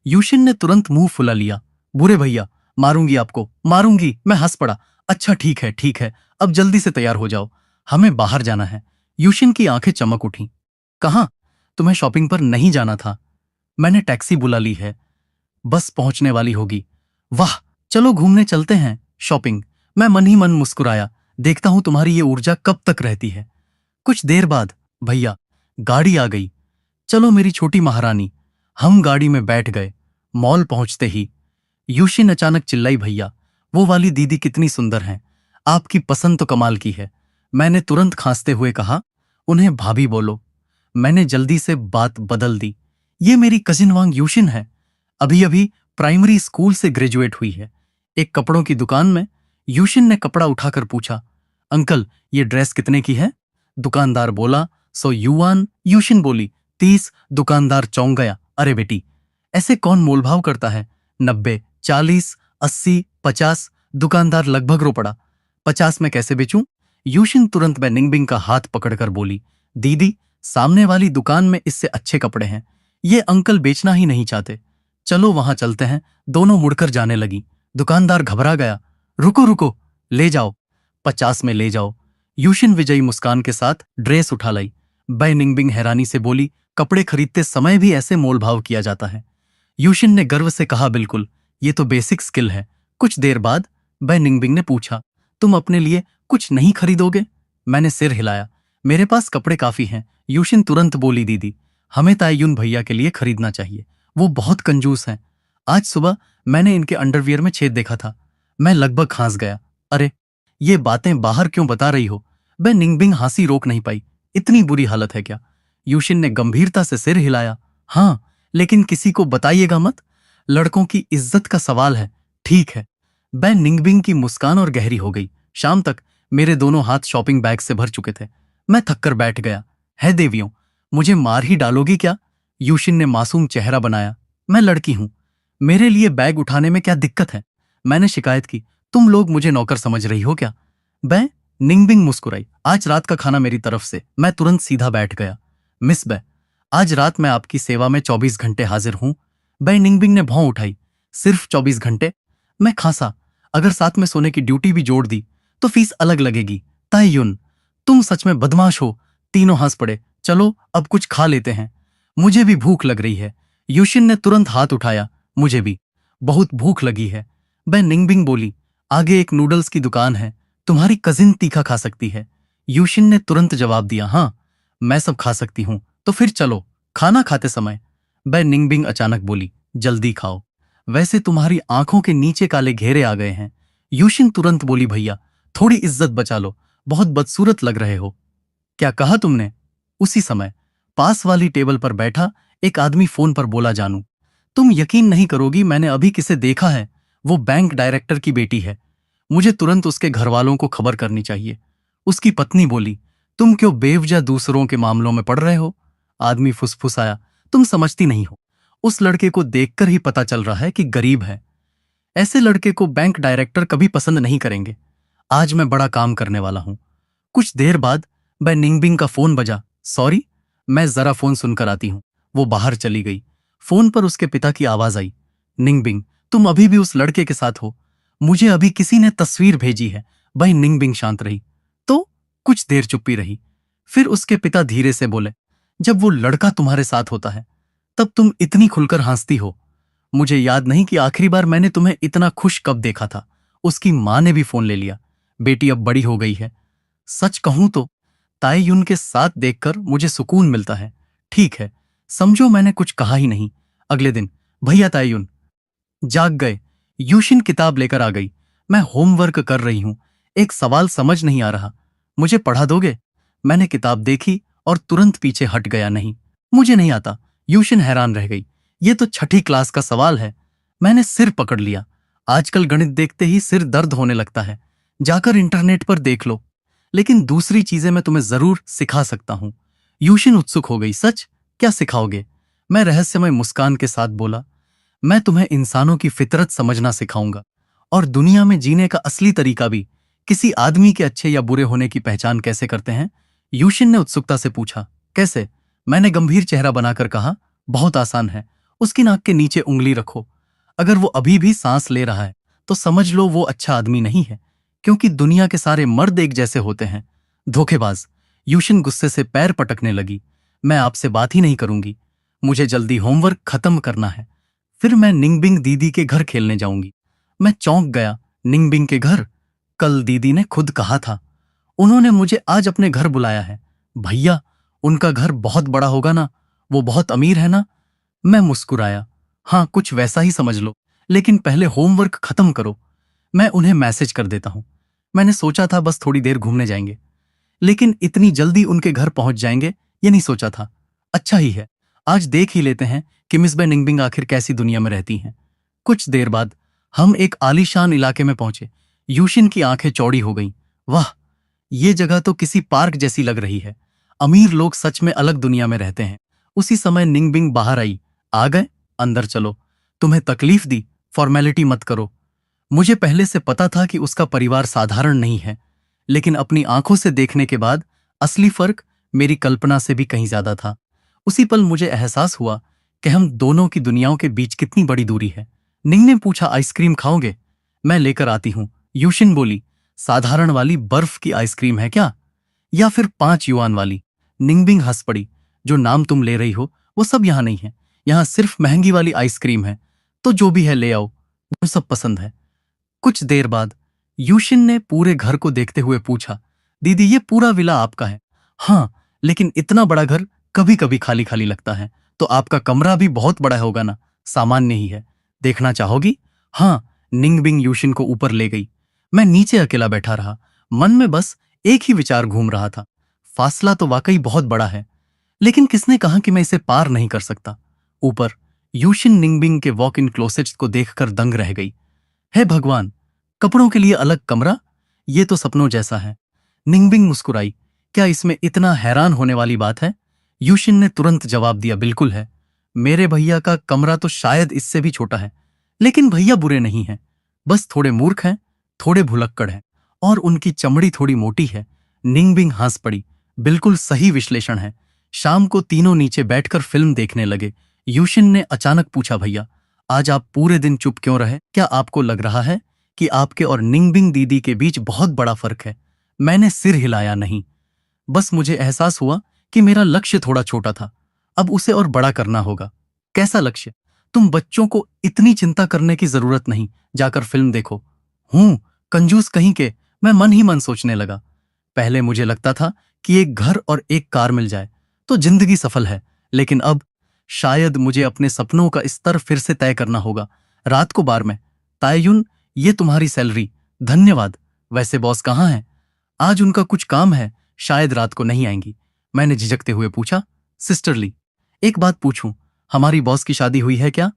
यूशिन ने तुरंत मुंह फुला लिया। बुरे भैया, मारूंगी आपको, मारूंगी। मैं हंस पड़ा। अच्छा ठीक है, ठीक है, अब जल्दी से तैयार हो जाओ, हमें बाहर जाना है। यूशिन की आंखें चमक उठी। कहाँ? तुम्हें शॉपिंग पर नहीं जाना था? मैंने टैक्सी बुला ली है, बस पहुंचने वाली होगी। वाह, चलो घूमने चलते हैं। शॉपिंग? मैं मन ही मन मुस्कुराया। देखता हूं तुम्हारी ये ऊर्जा कब तक रहती है। कुछ देर बाद, भैया, गाड़ी आ गई। चलो मेरी छोटी महारानी। हम गाड़ी में बैठ गए। मॉल पहुंचते ही यूशिन अचानक चिल्लाई, भैया, वो वाली दीदी कितनी सुंदर हैं। आपकी पसंद तो कमाल की है। मैंने तुरंत खांसते हुए कहा, उन्हें भाभी बोलो। मैंने जल्दी से बात बदल दी, ये मेरी कजिन वांग यूशिन है, अभी अभी प्राइमरी स्कूल से ग्रेजुएट हुई है। एक कपड़ों की दुकान में यूशिन ने कपड़ा उठाकर पूछा, अंकल ये ड्रेस कितने की है? दुकानदार बोला, 100 युआन। यूशिन बोली, 30। दुकानदार चौंक गया। अरे बेटी, ऐसे कौन मोलभाव करता है? 90, 40, 80, 50। दुकानदार लगभग रो पड़ा। 50 में कैसे बेचूं? यूशिन तुरंत निंगबिंग का हाथ पकड़कर बोली, दीदी, सामने वाली दुकान में इससे अच्छे कपड़े हैं। ये अंकल बेचना ही नहीं चाहते। चलो वहां चलते हैं। दोनों मुड़कर जाने लगी। दुकानदार घबरा गया। रुको रुको, ले जाओ, 50 में ले जाओ। यूशिन विजयी मुस्कान के साथ ड्रेस उठा लाई। बै निंगबिंग हैरानी से बोली, कपड़े खरीदते समय भी ऐसे मोलभाव किया जाता है? यूशिन ने गर्व से कहा, बिल्कुल, ये तो बेसिक स्किल है। कुछ देर बाद बै निंगबिंग ने पूछा, तुम अपने लिए कुछ नहीं खरीदोगे? मैंने सिर हिलाया। मेरे पास कपड़े काफी हैं। यूशिन तुरंत बोली, दीदी, हमें तायुन भैया के लिए खरीदना चाहिए। वो बहुत कंजूस हैं। आज सुबह मैंने इनके अंडरवियर में छेद देखा था। मैं लगभग खांस गया। अरे, ये बातें बाहर क्यों बता रही हो? बै निंगबिंग हंसी रोक नहीं पाई। इतनी बुरी हालत है क्या? यूशिन ने गंभीरता से सिर हिलाया। हाँ, लेकिन किसी को बताइएगा मत। लड़कों की इज्जत का सवाल है। ठीक है। बै निंगबिंग की मुस्कान और गहरी हो गई। शाम तक मेरे दोनों हाथ शॉपिंग बैग से भर चुके थे। मैं थककर बैठ गया। है देवियों, मुझे मार ही डालोगी क्या? यूशिन ने मासूम चेहरा बनाया। मैं लड़की हूं, मेरे लिए बैग उठाने में क्या दिक्कत है? मैंने शिकायत की। तुम लोग मुझे नौकर समझ रही हो क्या? बै निंगबिंग मुस्कुराई। आज रात का खाना मेरी तरफ से। मैं तुरंत सीधा बैठ गया। मिस बै, आज रात मैं आपकी सेवा में 24 घंटे हाजिर हूं। बै निंगबिंग ने भौं उठाई। सिर्फ 24 घंटे? मैं खांसा। अगर साथ में सोने की ड्यूटी भी जोड़ दी तो फीस अलग लगेगी। तायुन, तुम सच में बदमाश हो। तीनों हंस पड़े। चलो अब कुछ खा लेते हैं, मुझे भी भूख लग रही है। यूशिन ने तुरंत हाथ उठाया। मुझे भी बहुत भूख लगी है। बै निंगबिंग बोली, आगे एक नूडल्स की दुकान है, तुम्हारी कजिन तीखा खा सकती है। यूशिन ने तुरंत जवाब दिया, हाँ, मैं सब खा सकती हूं। तो फिर चलो। खाना खाते समय बै निंगबिंग अचानक बोली, जल्दी खाओ, वैसे तुम्हारी आंखों के नीचे काले घेरे आ गए हैं। यूशिन तुरंत बोली, भैया थोड़ी इज्जत बचा लो, बहुत बदसूरत लग रहे हो। क्या कहा तुमने? उसी समय पास वाली टेबल पर बैठा एक आदमी फोन पर बोला, जानू, तुम यकीन नहीं करोगी, मैंने अभी किसे देखा है। वो बैंक डायरेक्टर की बेटी है। मुझे तुरंत उसके घरवालों को खबर करनी चाहिए। उसकी पत्नी बोली, तुम क्यों बेवजह दूसरों के मामलों में पड़ रहे हो? आदमी फुसफुसाया, तुम समझती नहीं हो, उस लड़के को देखकर ही पता चल रहा है कि गरीब है। ऐसे लड़के को बैंक डायरेक्टर कभी पसंद नहीं करेंगे। आज मैं बड़ा काम करने वाला हूं। कुछ देर बाद बै निंगबिंग का फोन बजा। सॉरी, मैं जरा फोन सुनकर आती हूं। वो बाहर चली गई। फोन पर उसके पिता की आवाज आई, निंगबिंग, तुम अभी भी उस लड़के के साथ हो? मुझे अभी किसी ने तस्वीर भेजी है। भाई निंगबिंग शांत रही। तो कुछ देर चुप्पी रही। फिर उसके पिता धीरे से बोले, जब वो लड़का तुम्हारे साथ होता है तब तुम इतनी खुलकर हंसती हो। मुझे याद नहीं कि आखिरी बार मैंने तुम्हें इतना खुश कब देखा था। उसकी मां ने भी फोन ले लिया। बेटी अब बड़ी हो गई है। सच कहूं तो तायुन के साथ देखकर मुझे सुकून मिलता है। ठीक है, समझो मैंने कुछ कहा ही नहीं। अगले दिन भैया तायुन जाग गए। यूशिन किताब लेकर आ गई। मैं होमवर्क कर रही हूं, एक सवाल समझ नहीं आ रहा, मुझे पढ़ा दोगे? मैंने किताब देखी और तुरंत पीछे हट गया। नहीं, मुझे नहीं आता। यूशिन हैरान रह गई। ये तो छठी क्लास का सवाल है। मैंने सिर पकड़ लिया। आजकल गणित देखते ही सिर दर्द होने लगता है। जाकर इंटरनेट पर देख लो। लेकिन दूसरी चीजें मैं तुम्हें जरूर सिखा सकता हूं। यूशिन उत्सुक हो गई। सच? क्या सिखाओगे? मैं रहस्यमय मुस्कान के साथ बोला, मैं तुम्हें इंसानों की फितरत समझना सिखाऊंगा और दुनिया में जीने का असली तरीका भी। किसी आदमी के अच्छे या बुरे होने की पहचान कैसे करते हैं? यूशिन ने उत्सुकता से पूछा। कैसे? मैंने गंभीर चेहरा बनाकर कहा, बहुत आसान है। उसकी नाक के नीचे उंगली रखो। अगर वो अभी भी सांस ले रहा है तो समझ लो वो अच्छा आदमी नहीं है, क्योंकि दुनिया के सारे मर्द एक जैसे होते हैं। धोखेबाज। यूशिन गुस्से से पैर पटकने लगी। मैं आपसे बात ही नहीं करूंगी, मुझे जल्दी होमवर्क खत्म करना है। फिर मैं निंगबिंग दीदी के घर खेलने जाऊंगी। मैं चौंक गया। निंगबिंग के घर? कल दीदी ने खुद कहा था। उन्होंने मुझे आज अपने घर बुलाया है। भैया, उनका घर बहुत बड़ा होगा ना? वो बहुत अमीर है ना? मैं मुस्कुराया। हाँ, कुछ वैसा ही समझ लो, लेकिन पहले होमवर्क खत्म करो। मैं उन्हें मैसेज कर देता हूं। मैंने सोचा था बस थोड़ी देर घूमने जाएंगे, लेकिन इतनी जल्दी उनके घर पहुंच जाएंगे ये नहीं सोचा था। अच्छा ही है, आज देख ही लेते हैं कि मिस बै निंगबिंग आखिर कैसी दुनिया में रहती हैं। कुछ देर बाद हम एक आलीशान इलाके में पहुंचे। यूशिन की आंखें चौड़ी हो गईं। वाह, ये जगह तो किसी पार्क जैसी लग रही है। अमीर लोग सच में अलग दुनिया में रहते हैं। उसी समय निंगबिंग बाहर आई। आ गए? अंदर चलो। तुम्हें तकलीफ दी? फॉर्मेलिटी मत करो। मुझे पहले से पता था कि उसका परिवार साधारण नहीं है, लेकिन अपनी आंखों से देखने के बाद असली फर्क मेरी कल्पना से भी कहीं ज्यादा था। उसी पल मुझे एहसास हुआ कि हम दोनों की दुनियाओं के बीच कितनी बड़ी दूरी है। निंग ने पूछा, आइसक्रीम खाओगे? मैं लेकर आती हूँ, यूशिन बोली। साधारण वाली बर्फ की आइसक्रीम है क्या, या फिर 5 युआन वाली? निंगबिंग हंस पड़ी। जो नाम तुम ले रही हो वो सब यहाँ नहीं है, यहाँ सिर्फ महंगी वाली आइसक्रीम है। तो जो भी है ले आओ, मुझे सब पसंद है। कुछ देर बाद यूशिन ने पूरे घर को देखते हुए पूछा, दीदी ये पूरा विला आपका है? हाँ, लेकिन इतना बड़ा घर कभी कभी खाली खाली लगता है। तो आपका कमरा भी बहुत बड़ा होगा ना? सामान्य ही है। देखना चाहोगी? हाँ। निंगबिंग यूशिन को ऊपर ले गई। मैं नीचे अकेला बैठा रहा। मन में बस एक ही विचार घूम रहा था, फासला तो वाकई बहुत बड़ा है, लेकिन किसने कहा कि मैं इसे पार नहीं कर सकता? ऊपर यूशिन निंगबिंग के वॉक इन क्लोसेट्स को देखकर दंग रह गई। हे भगवान, कपड़ों के लिए अलग कमरा? ये तो सपनों जैसा है। निंगबिंग मुस्कुराई। क्या इसमें इतना हैरान होने वाली बात है? यूशिन ने तुरंत जवाब दिया, बिल्कुल है। मेरे भैया का कमरा तो शायद इससे भी छोटा है, लेकिन भैया बुरे नहीं हैं, बस थोड़े मूर्ख हैं, थोड़े भुलक्कड़ हैं, और उनकी चमड़ी थोड़ी मोटी है। निंगबिंग हंस पड़ी। बिल्कुल सही विश्लेषण है। शाम को तीनों नीचे बैठकर फिल्म देखने लगे। यूशिन ने अचानक पूछा, भैया आज आप पूरे दिन चुप क्यों रहे? क्या आपको लग रहा है कि आपके और निंगबिंग दीदी के बीच बहुत बड़ा फर्क है? मैंने सिर हिलाया, नहीं, बस मुझे एहसास हुआ कि मेरा लक्ष्य थोड़ा छोटा था, अब उसे और बड़ा करना होगा। कैसा लक्ष्य? तुम बच्चों को इतनी चिंता करने की जरूरत नहीं, जाकर फिल्म देखो। हूं, कंजूस कहीं के, मैं मन ही मन सोचने लगा। पहले मुझे लगता था कि एक घर और एक कार मिल जाए तो जिंदगी सफल है, लेकिन अब शायद मुझे अपने सपनों का स्तर फिर से तय करना होगा। रात को बार में, तायुन ये तुम्हारी सैलरी। धन्यवाद। वैसे बॉस कहाँ हैं? आज उनका कुछ काम है, शायद रात को नहीं आएंगी। मैंने झिझकते हुए पूछा, सिस्टरली एक बात पूछूं, हमारी बॉस की शादी हुई है क्या?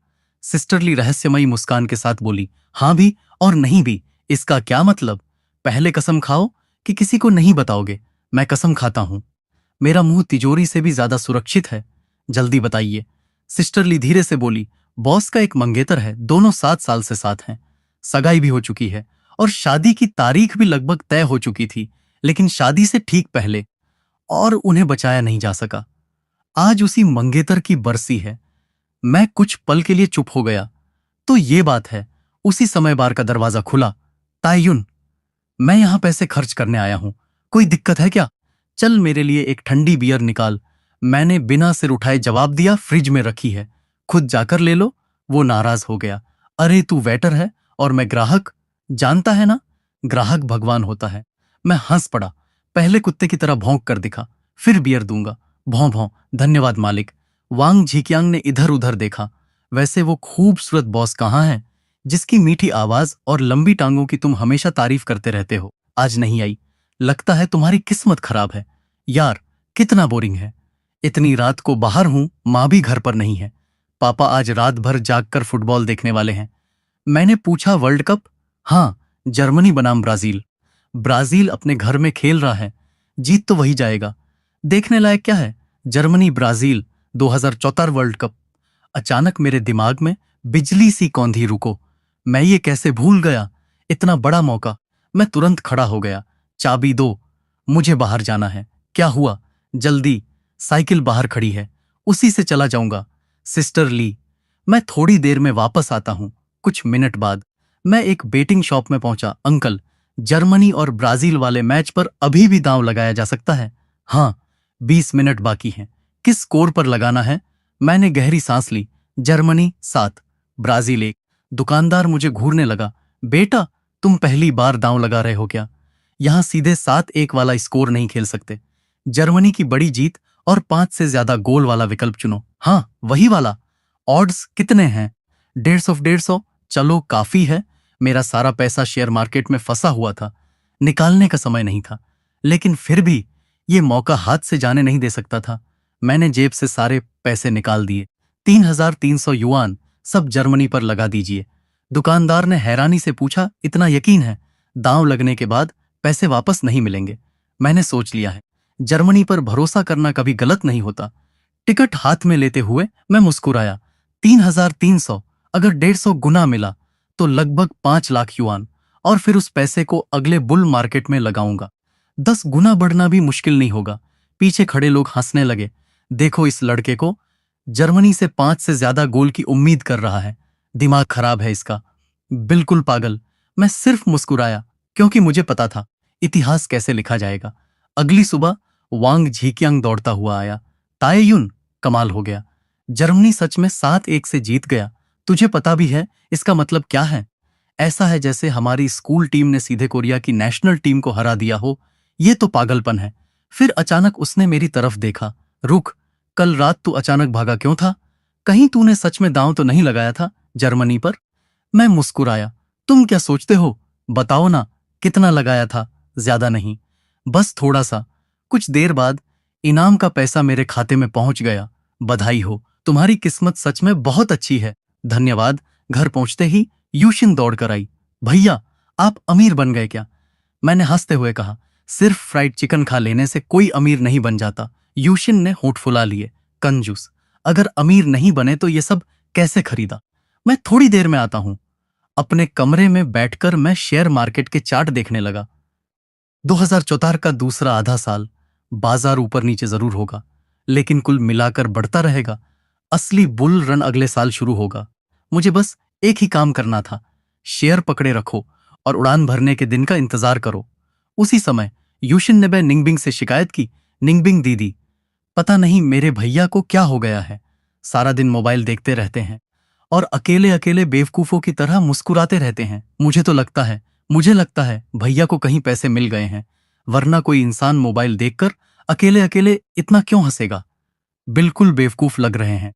सिस्टरली रहस्यमयी मुस्कान के साथ बोली, हाँ भी और नहीं भी। इसका क्या मतलब? पहले कसम खाओ कि किसी को नहीं बताओगे। मैं कसम खाता हूं, मेरा मुंह तिजोरी से भी ज्यादा सुरक्षित है। जल्दी बताइए। सिस्टरली धीरे से बोली, बॉस का एक मंगेतर है, दोनों 7 साल से साथ हैं। सगाई भी हो चुकी है और शादी की तारीख भी लगभग तय हो चुकी थी, लेकिन शादी से ठीक पहले और उन्हें बचाया नहीं जा सका। आज उसी मंगेतर की बरसी है। मैं कुछ पल के लिए चुप हो गया। तो ये बात है। उसी समय बार का दरवाजा खुला। तायुन, मैं यहां पैसे खर्च करने आया हूं, कोई दिक्कत है क्या? चल मेरे लिए एक ठंडी बियर निकाल। मैंने बिना सिर उठाए जवाब दिया, फ्रिज में रखी है, खुद जाकर ले लो। वो नाराज हो गया। अरे तू वेटर है और मैं ग्राहक, जानता है ना, ग्राहक भगवान होता है। मैं हंस पड़ा। पहले कुत्ते की तरह भौंक कर दिखा, फिर बियर दूंगा। भौं भौं, धन्यवाद मालिक। वांग झिकियांग ने इधर उधर देखा। वैसे वो खूबसूरत बॉस कहाँ है जिसकी मीठी आवाज और लंबी टांगों की तुम हमेशा तारीफ करते रहते हो? आज नहीं आई। लगता है तुम्हारी किस्मत खराब है। यार कितना बोरिंग है। इतनी रात को बाहर हूं, मां भी घर पर नहीं है। पापा आज रात भर जागकर फुटबॉल देखने वाले हैं। मैंने पूछा, वर्ल्ड कप? हाँ, जर्मनी बनाम ब्राजील। ब्राजील अपने घर में खेल रहा है, जीत तो वही जाएगा। देखने लायक क्या है? Germany Brazil 2074 world cup. अचानक मेरे दिमाग में बिजली सी कौंधी, रुको, मैं ये कैसे भूल गया? इतना बड़ा मौका। मैं तुरंत खड़ा हो गया। चाबी दो, मुझे बाहर जाना है। क्या हुआ? जल्दी, साइकिल बाहर खड़ी है, उसी से चला जाऊंगा। सिस्टर ली, मैं थोड़ी देर में वापस आता हूं। कुछ मिनट बाद मैं एक बेटिंग शॉप में पहुंचा। अंकल, जर्मनी और ब्राजील वाले मैच पर अभी भी दांव लगाया जा सकता है? हाँ, 20 मिनट बाकी हैं। किस स्कोर पर लगाना है? मैंने गहरी सांस ली। Germany 7, Brazil 1। दुकानदार मुझे घूरने लगा। बेटा, तुम पहली बार दांव लगा रहे हो क्या? यहां सीधे 7-1 वाला स्कोर नहीं खेल सकते। जर्मनी की बड़ी जीत और 5 से ज्यादा गोल वाला विकल्प चुनो। हाँ, वही वाला। ऑड्स कितने हैं? 150। चलो काफी है। मेरा सारा पैसा शेयर मार्केट में फंसा हुआ था, निकालने का समय नहीं था, लेकिन फिर भी ये मौका हाथ से जाने नहीं दे सकता था। मैंने जेब से सारे पैसे निकाल दिए। 3300 युआन, सब जर्मनी पर लगा दीजिए। दुकानदार ने हैरानी से पूछा, इतना यकीन है? दांव लगने के बाद पैसे वापस नहीं मिलेंगे। मैंने सोच लिया है, जर्मनी पर भरोसा करना कभी गलत नहीं होता। टिकट हाथ में लेते हुए मैं मुस्कुराया। 3,300, अगर 150 गुना मिला तो लगभग 5 लाख युआन, और फिर उस पैसे को अगले बुल मार्केट में लगाऊंगा। 10 गुना बढ़ना भी मुश्किल नहीं होगा। पीछे खड़े लोग हंसने लगे। देखो इस लड़के को, जर्मनी से 5 से ज्यादा गोल की उम्मीद कर रहा है। दिमाग खराब है इसका। बिल्कुल पागल। मैं सिर्फ मुस्कुराया, क्योंकि मुझे पता था इतिहास कैसे लिखा जाएगा। अगली सुबह वांग झीकियांग दौड़ता हुआ आया। ताएयुन, कमाल हो गया। जर्मनी सच में 7-1 से जीत गया। तुझे पता भी है इसका मतलब क्या है? ऐसा है जैसे हमारी स्कूल टीम ने सीधे कोरिया की नेशनल टीम को हरा दिया हो। ये तो पागलपन है। फिर अचानक उसने मेरी तरफ देखा। रुक, कल रात तू अचानक भागा क्यों था? कहीं तूने सच में दांव तो नहीं लगाया था जर्मनी पर? मैं मुस्कुराया। तुम क्या सोचते हो? बताओ ना, कितना लगाया था? ज्यादा नहीं, बस थोड़ा सा। कुछ देर बाद इनाम का पैसा मेरे खाते में पहुंच गया। बधाई हो, तुम्हारी किस्मत सच में बहुत अच्छी है। धन्यवाद। घर पहुंचते ही यूशिन दौड़कर आई। भैया, आप अमीर बन गए क्या? मैंने हंसते हुए कहा, सिर्फ फ्राइड चिकन खा लेने से कोई अमीर नहीं बन जाता। यूशिन ने होंठ फुला लिए। कंजूस, अगर अमीर नहीं बने तो ये सब कैसे खरीदा? मैं थोड़ी देर में आता हूं। अपने कमरे में बैठकर मैं शेयर मार्केट के चार्ट देखने लगा। 2014 का दूसरा आधा साल, बाजार ऊपर नीचे जरूर होगा, लेकिन कुल मिलाकर बढ़ता रहेगा। असली बुल रन अगले साल शुरू होगा। मुझे बस एक ही काम करना था, शेयर पकड़े रखो और उड़ान भरने के दिन का इंतजार करो। उसी समय यूशिन ने निंगबिंग से शिकायत की। निंगबिंग दीदी, पता नहीं मेरे भैया को क्या हो गया है। सारा दिन मोबाइल देखते रहते हैं और अकेले अकेले बेवकूफों की तरह मुस्कुराते रहते हैं। मुझे लगता है भैया को कहीं पैसे मिल गए हैं, वरना कोई इंसान मोबाइल देखकर अकेले अकेले इतना क्यों हंसेगा? बिल्कुल बेवकूफ लग रहे हैं।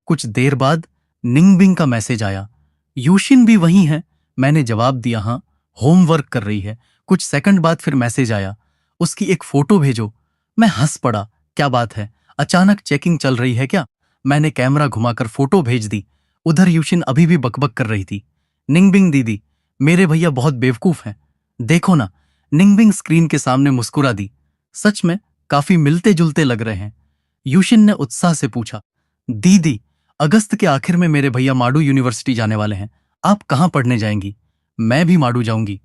कुछ देर बाद निंगबिंग का मैसेज आया। यूशिन भी वहीं है? मैंने जवाब दिया, हाँ, होमवर्क कर रही है। कुछ सेकंड बाद फिर मैसेज आया, उसकी एक फोटो भेजो। मैं हंस पड़ा। क्या बात है, अचानक चेकिंग चल रही है क्या? मैंने कैमरा घुमाकर फोटो भेज दी। उधर यूशिन अभी भी बकबक कर रही थी। निंगबिंग दीदी, मेरे भैया बहुत बेवकूफ हैं। देखो ना। निंगबिंग स्क्रीन के सामने मुस्कुरा दी। सच में काफी मिलते जुलते लग रहे हैं। यूशिन ने उत्साह से पूछा, दीदी, अगस्त के आखिर में मेरे भैया माडू यूनिवर्सिटी जाने वाले हैं। आप कहाँ पढ़ने जाएंगी? मैं भी माडू जाऊंगी।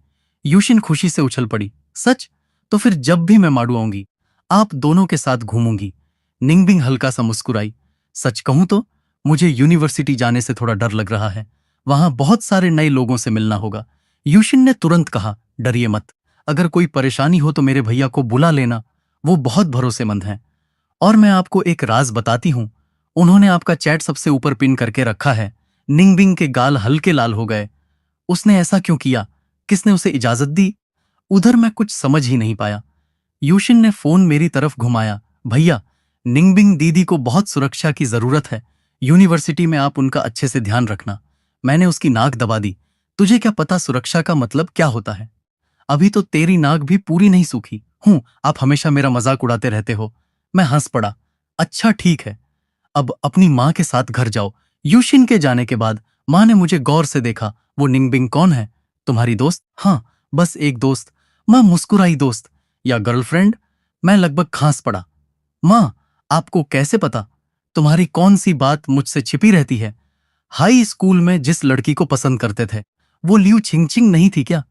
यूशिन खुशी से उछल पड़ी। सच? तो फिर जब भी मैं माडू आऊंगी, आप दोनों के साथ घूमूंगी। निंगबिंग हल्का सा मुस्कुराई। सच कहूं तो मुझे यूनिवर्सिटी जाने से थोड़ा डर लग रहा है। वहां बहुत सारे नए लोगों से मिलना होगा। यूशिन ने तुरंत कहा, डरिए मत। अगर कोई परेशानी हो तो मेरे भैया को बुला लेना, वो बहुत भरोसेमंद हैं। और मैं आपको एक राज बताती हूं, उन्होंने आपका चैट सबसे ऊपर पिन करके रखा है। निंगबिंग के गाल हल्के लाल हो गए। उसने ऐसा क्यों किया? किसने उसे इजाजत दी? उधर मैं कुछ समझ ही नहीं पाया। यूशिन ने फोन मेरी तरफ घुमाया। भैया, निंगबिंग दीदी को बहुत सुरक्षा की जरूरत है। यूनिवर्सिटी में आप उनका अच्छे से ध्यान रखना। मैंने उसकी नाक दबा दी। तुझे क्या पता सुरक्षा का मतलब क्या होता है? अभी तो तेरी नाक भी पूरी नहीं सूखी हूं। आप हमेशा मेरा मजाक उड़ाते रहते हो। मैं हंस पड़ा। अच्छा ठीक है, अब अपनी माँ के साथ घर जाओ। यूशिन के जाने के बाद माँ ने मुझे गौर से देखा। वो निंगबिंग कौन है? तुम्हारी दोस्त? हाँ, बस एक दोस्त। माँ मुस्कुराई। दोस्त या गर्लफ्रेंड? मैं लगभग खांस पड़ा। माँ, आपको कैसे पता? तुम्हारी कौन सी बात मुझसे छिपी रहती है? हाई स्कूल में जिस लड़की को पसंद करते थे, वो लियू छिंगछिंग नहीं थी क्या?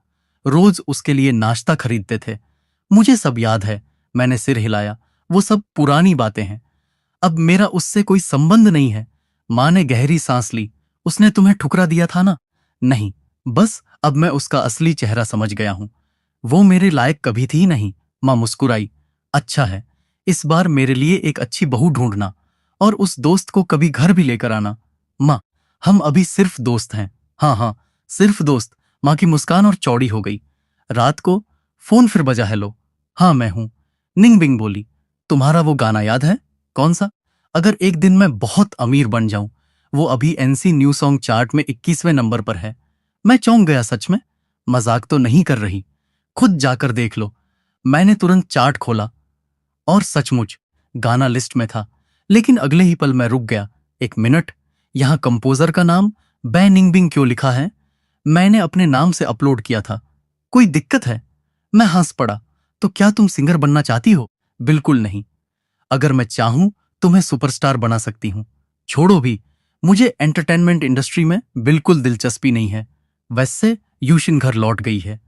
रोज उसके लिए नाश्ता खरीदते थे। मुझे सब याद है। मैंने सिर हिलाया। वो सब पुरानी बातें हैं। अब मेरा उससे कोई संबंध नहीं है। माँ ने गहरी सांस ली। उसने तुम्हें ठुकरा दिया था ना? नहीं, बस अब मैं उसका असली चेहरा समझ गया हूं। वो मेरे लायक कभी थी ही नहीं। माँ मुस्कुराई। अच्छा है, इस बार मेरे लिए एक अच्छी बहू ढूंढना और उस दोस्त को कभी घर भी लेकर आना। माँ, हम अभी सिर्फ दोस्त हैं। हाँ हाँ, सिर्फ दोस्त। माँ की मुस्कान और चौड़ी हो गई। रात को फोन फिर बजा। हेलो। हाँ मैं हूं। निंगबिंग बोली, तुम्हारा वो गाना याद है? कौन सा? अगर एक दिन मैं बहुत अमीर बन जाऊं। वो अभी एनसी न्यू सॉन्ग चार्ट में 21वें नंबर पर है। मैं चौंक गया। सच में? मजाक तो नहीं कर रही? खुद जाकर देख लो। मैंने तुरंत चार्ट खोला और सचमुच गाना लिस्ट में था। लेकिन अगले ही पल मैं रुक गया। एक मिनट, यहां कंपोजर का नाम बै निंगबिंग क्यों लिखा है? मैंने अपने नाम से अपलोड किया था। कोई दिक्कत है? मैं हंस पड़ा। तो क्या तुम सिंगर बनना चाहती हो? बिल्कुल नहीं। अगर मैं चाहूं तुम्हें सुपरस्टार बना सकती हूँ। छोड़ो भी, मुझे एंटरटेनमेंट इंडस्ट्री में बिल्कुल दिलचस्पी नहीं है। वैसे यूशिन घर लौट गई है,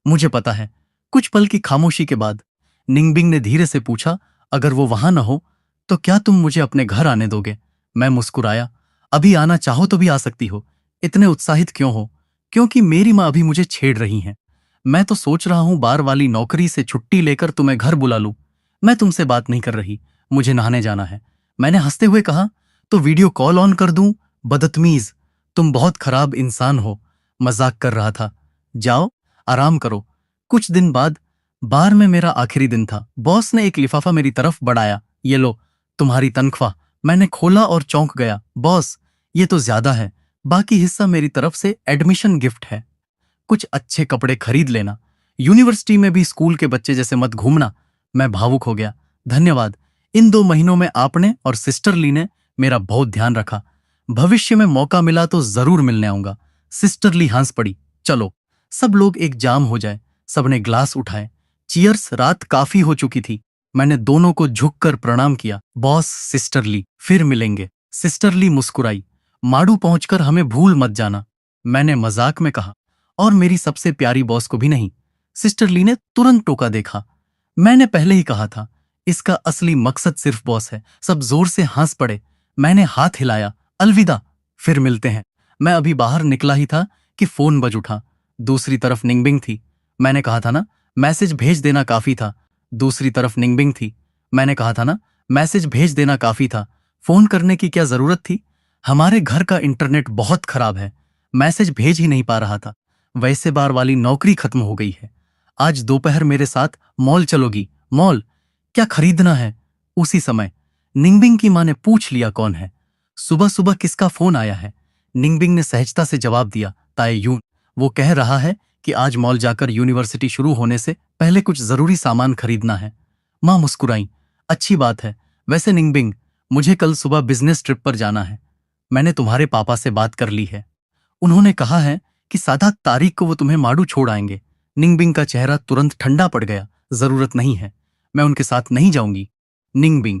मुझे पता है। कुछ पल की खामोशी के बाद निंगबिंग ने धीरे से पूछा, अगर वो वहां न हो तो क्या तुम मुझे अपने घर आने दोगे? मैं मुस्कुराया, अभी आना चाहो तो भी आ सकती हो। इतने उत्साहित क्यों हो? क्योंकि मेरी माँ अभी मुझे छेड़ रही हैं। मैं तो सोच रहा हूं बार वाली नौकरी से छुट्टी लेकर तुम्हें घर बुला लूं। मैं तुमसे बात नहीं कर रही, मुझे नहाने जाना है। मैंने हंसते हुए कहा, तो वीडियो कॉल ऑन कर दूं? बदतमीज, तुम बहुत खराब इंसान हो। मजाक कर रहा था। जाओ, आराम करो। कुछ दिन बाद बार में मेरा आखिरी दिन था। बॉस ने एक लिफाफा मेरी तरफ बढ़ाया। ये लो, तुम्हारी तनख्वाह। मैंने खोला और चौंक गया। बॉस, ये तो ज्यादा है। बाकी हिस्सा मेरी तरफ से एडमिशन गिफ्ट है। कुछ अच्छे कपड़े खरीद लेना। यूनिवर्सिटी में भी स्कूल के बच्चे जैसे मत घूमना। मैं भावुक हो गया। धन्यवाद। इन 2 महीनों में आपने और सिस्टर ली ने मेरा बहुत ध्यान रखा। भविष्य में मौका मिला तो जरूर मिलने आऊंगा। सिस्टर ली हंस पड़ी। चलो, सब लोग एक जाम हो जाए। सबने ग्लास उठाए। चीयर्स। रात काफी हो चुकी थी। मैंने दोनों को झुककर प्रणाम किया। बॉस, सिस्टर ली, फिर मिलेंगे। सिस्टर ली मुस्कुराई। माडू पहुंचकर हमें भूल मत जाना, मैंने मजाक में कहा। और मेरी सबसे प्यारी बॉस को भी नहीं। सिस्टर ली ने तुरंत टोका। देखा, मैंने पहले ही कहा था, इसका असली मकसद सिर्फ बॉस है। सब जोर से हंस पड़े। मैंने हाथ हिलाया। अलविदा, फिर मिलते हैं। मैं अभी बाहर निकला ही था कि फोन बज उठा। दूसरी तरफ निंगबिंग थी। मैंने कहा था ना, मैसेज भेज देना काफी था। दूसरी तरफ निंगबिंग थी। मैंने कहा था ना, मैसेज भेज देना काफी था। फोन करने की क्या जरूरत थी? हमारे घर का इंटरनेट बहुत खराब है, मैसेज भेज ही नहीं पा रहा था। वैसे बार वाली नौकरी खत्म हो गई है। आज दोपहर मेरे साथ मॉल चलोगी? मॉल? क्या खरीदना है? उसी समय निंगबिंग की मां ने पूछ लिया, कौन है? सुबह सुबह किसका फोन आया है? निंगबिंग ने सहजता से जवाब दिया, ताए यून। वो कह रहा है कि आज मॉल जाकर यूनिवर्सिटी शुरू होने से पहले कुछ जरूरी सामान खरीदना है। मां मुस्कुराई। अच्छी बात है। वैसे निंगबिंग, मुझे कल सुबह बिजनेस ट्रिप पर जाना है। मैंने तुम्हारे पापा से बात कर ली है। उन्होंने कहा है कि 7 तारीख को वो तुम्हें माडू छोड़ आएंगे। निंगबिंग का चेहरा तुरंत ठंडा पड़ गया। जरूरत नहीं है, मैं उनके साथ नहीं जाऊंगी। निंगबिंग,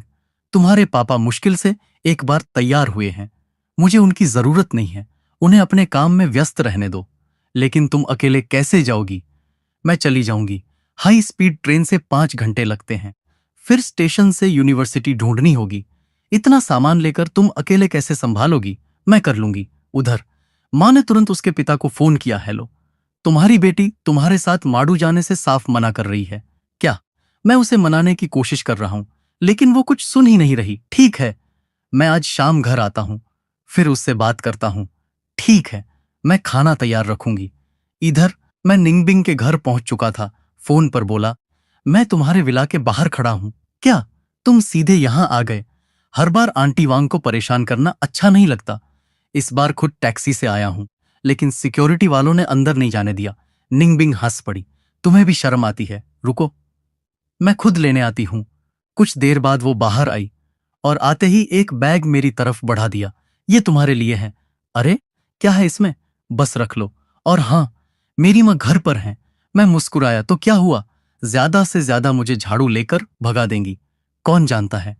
तुम्हारे पापा मुश्किल से एक बार तैयार हुए हैं। मुझे उनकी जरूरत नहीं है। उन्हें अपने काम में व्यस्त रहने दो। लेकिन तुम अकेले कैसे जाओगी? मैं चली जाऊंगी। हाई स्पीड ट्रेन से 5 घंटे लगते हैं। फिर स्टेशन से यूनिवर्सिटी ढूंढनी होगी। इतना सामान लेकर तुम अकेले कैसे संभालोगी? मैं कर लूंगी। उधर मां ने तुरंत उसके पिता को फोन किया। हेलो, तुम्हारी बेटी तुम्हारे साथ माडू जाने से साफ मना कर रही है। क्या? मैं उसे मनाने की कोशिश कर रहा हूं, लेकिन वो कुछ सुन ही नहीं रही। ठीक है, मैं आज शाम घर आता हूं, फिर उससे बात करता हूं। ठीक है, मैं खाना तैयार रखूंगी। इधर मैं निंगबिंग के घर पहुंच चुका था। फोन पर बोला, मैं तुम्हारे विला के बाहर खड़ा हूं। क्या तुम सीधे यहां आ गए? हर बार आंटी वांग को परेशान करना अच्छा नहीं लगता। इस बार खुद टैक्सी से आया हूं, लेकिन सिक्योरिटी वालों ने अंदर नहीं जाने दिया। निंगबिंग हंस पड़ी। तुम्हें भी शर्म आती है? रुको, मैं खुद लेने आती हूं। कुछ देर बाद वो बाहर आई और आते ही एक बैग मेरी तरफ बढ़ा दिया। ये तुम्हारे लिए है। अरे, क्या है इसमें? बस रख लो। और हाँ, मेरी मां घर पर है। मैं मुस्कुराया। तो क्या हुआ? ज्यादा से ज्यादा मुझे झाड़ू लेकर भगा देंगी, कौन जानता है।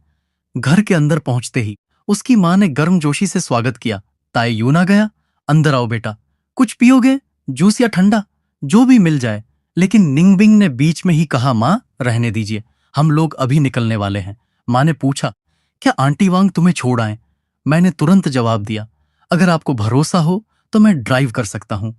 घर के अंदर पहुंचते ही उसकी मां ने गर्मजोशी से स्वागत किया। ताए यून आ गया? अंदर आओ बेटा। कुछ पियोगे? जूस या ठंडा? जो भी मिल जाए। लेकिन निंगबिंग ने बीच में ही कहा, मां रहने दीजिए, हम लोग अभी निकलने वाले हैं। मां ने पूछा, क्या आंटी वांग तुम्हें छोड़ आए? मैंने तुरंत जवाब दिया, अगर आपको भरोसा हो तो मैं ड्राइव कर सकता हूं।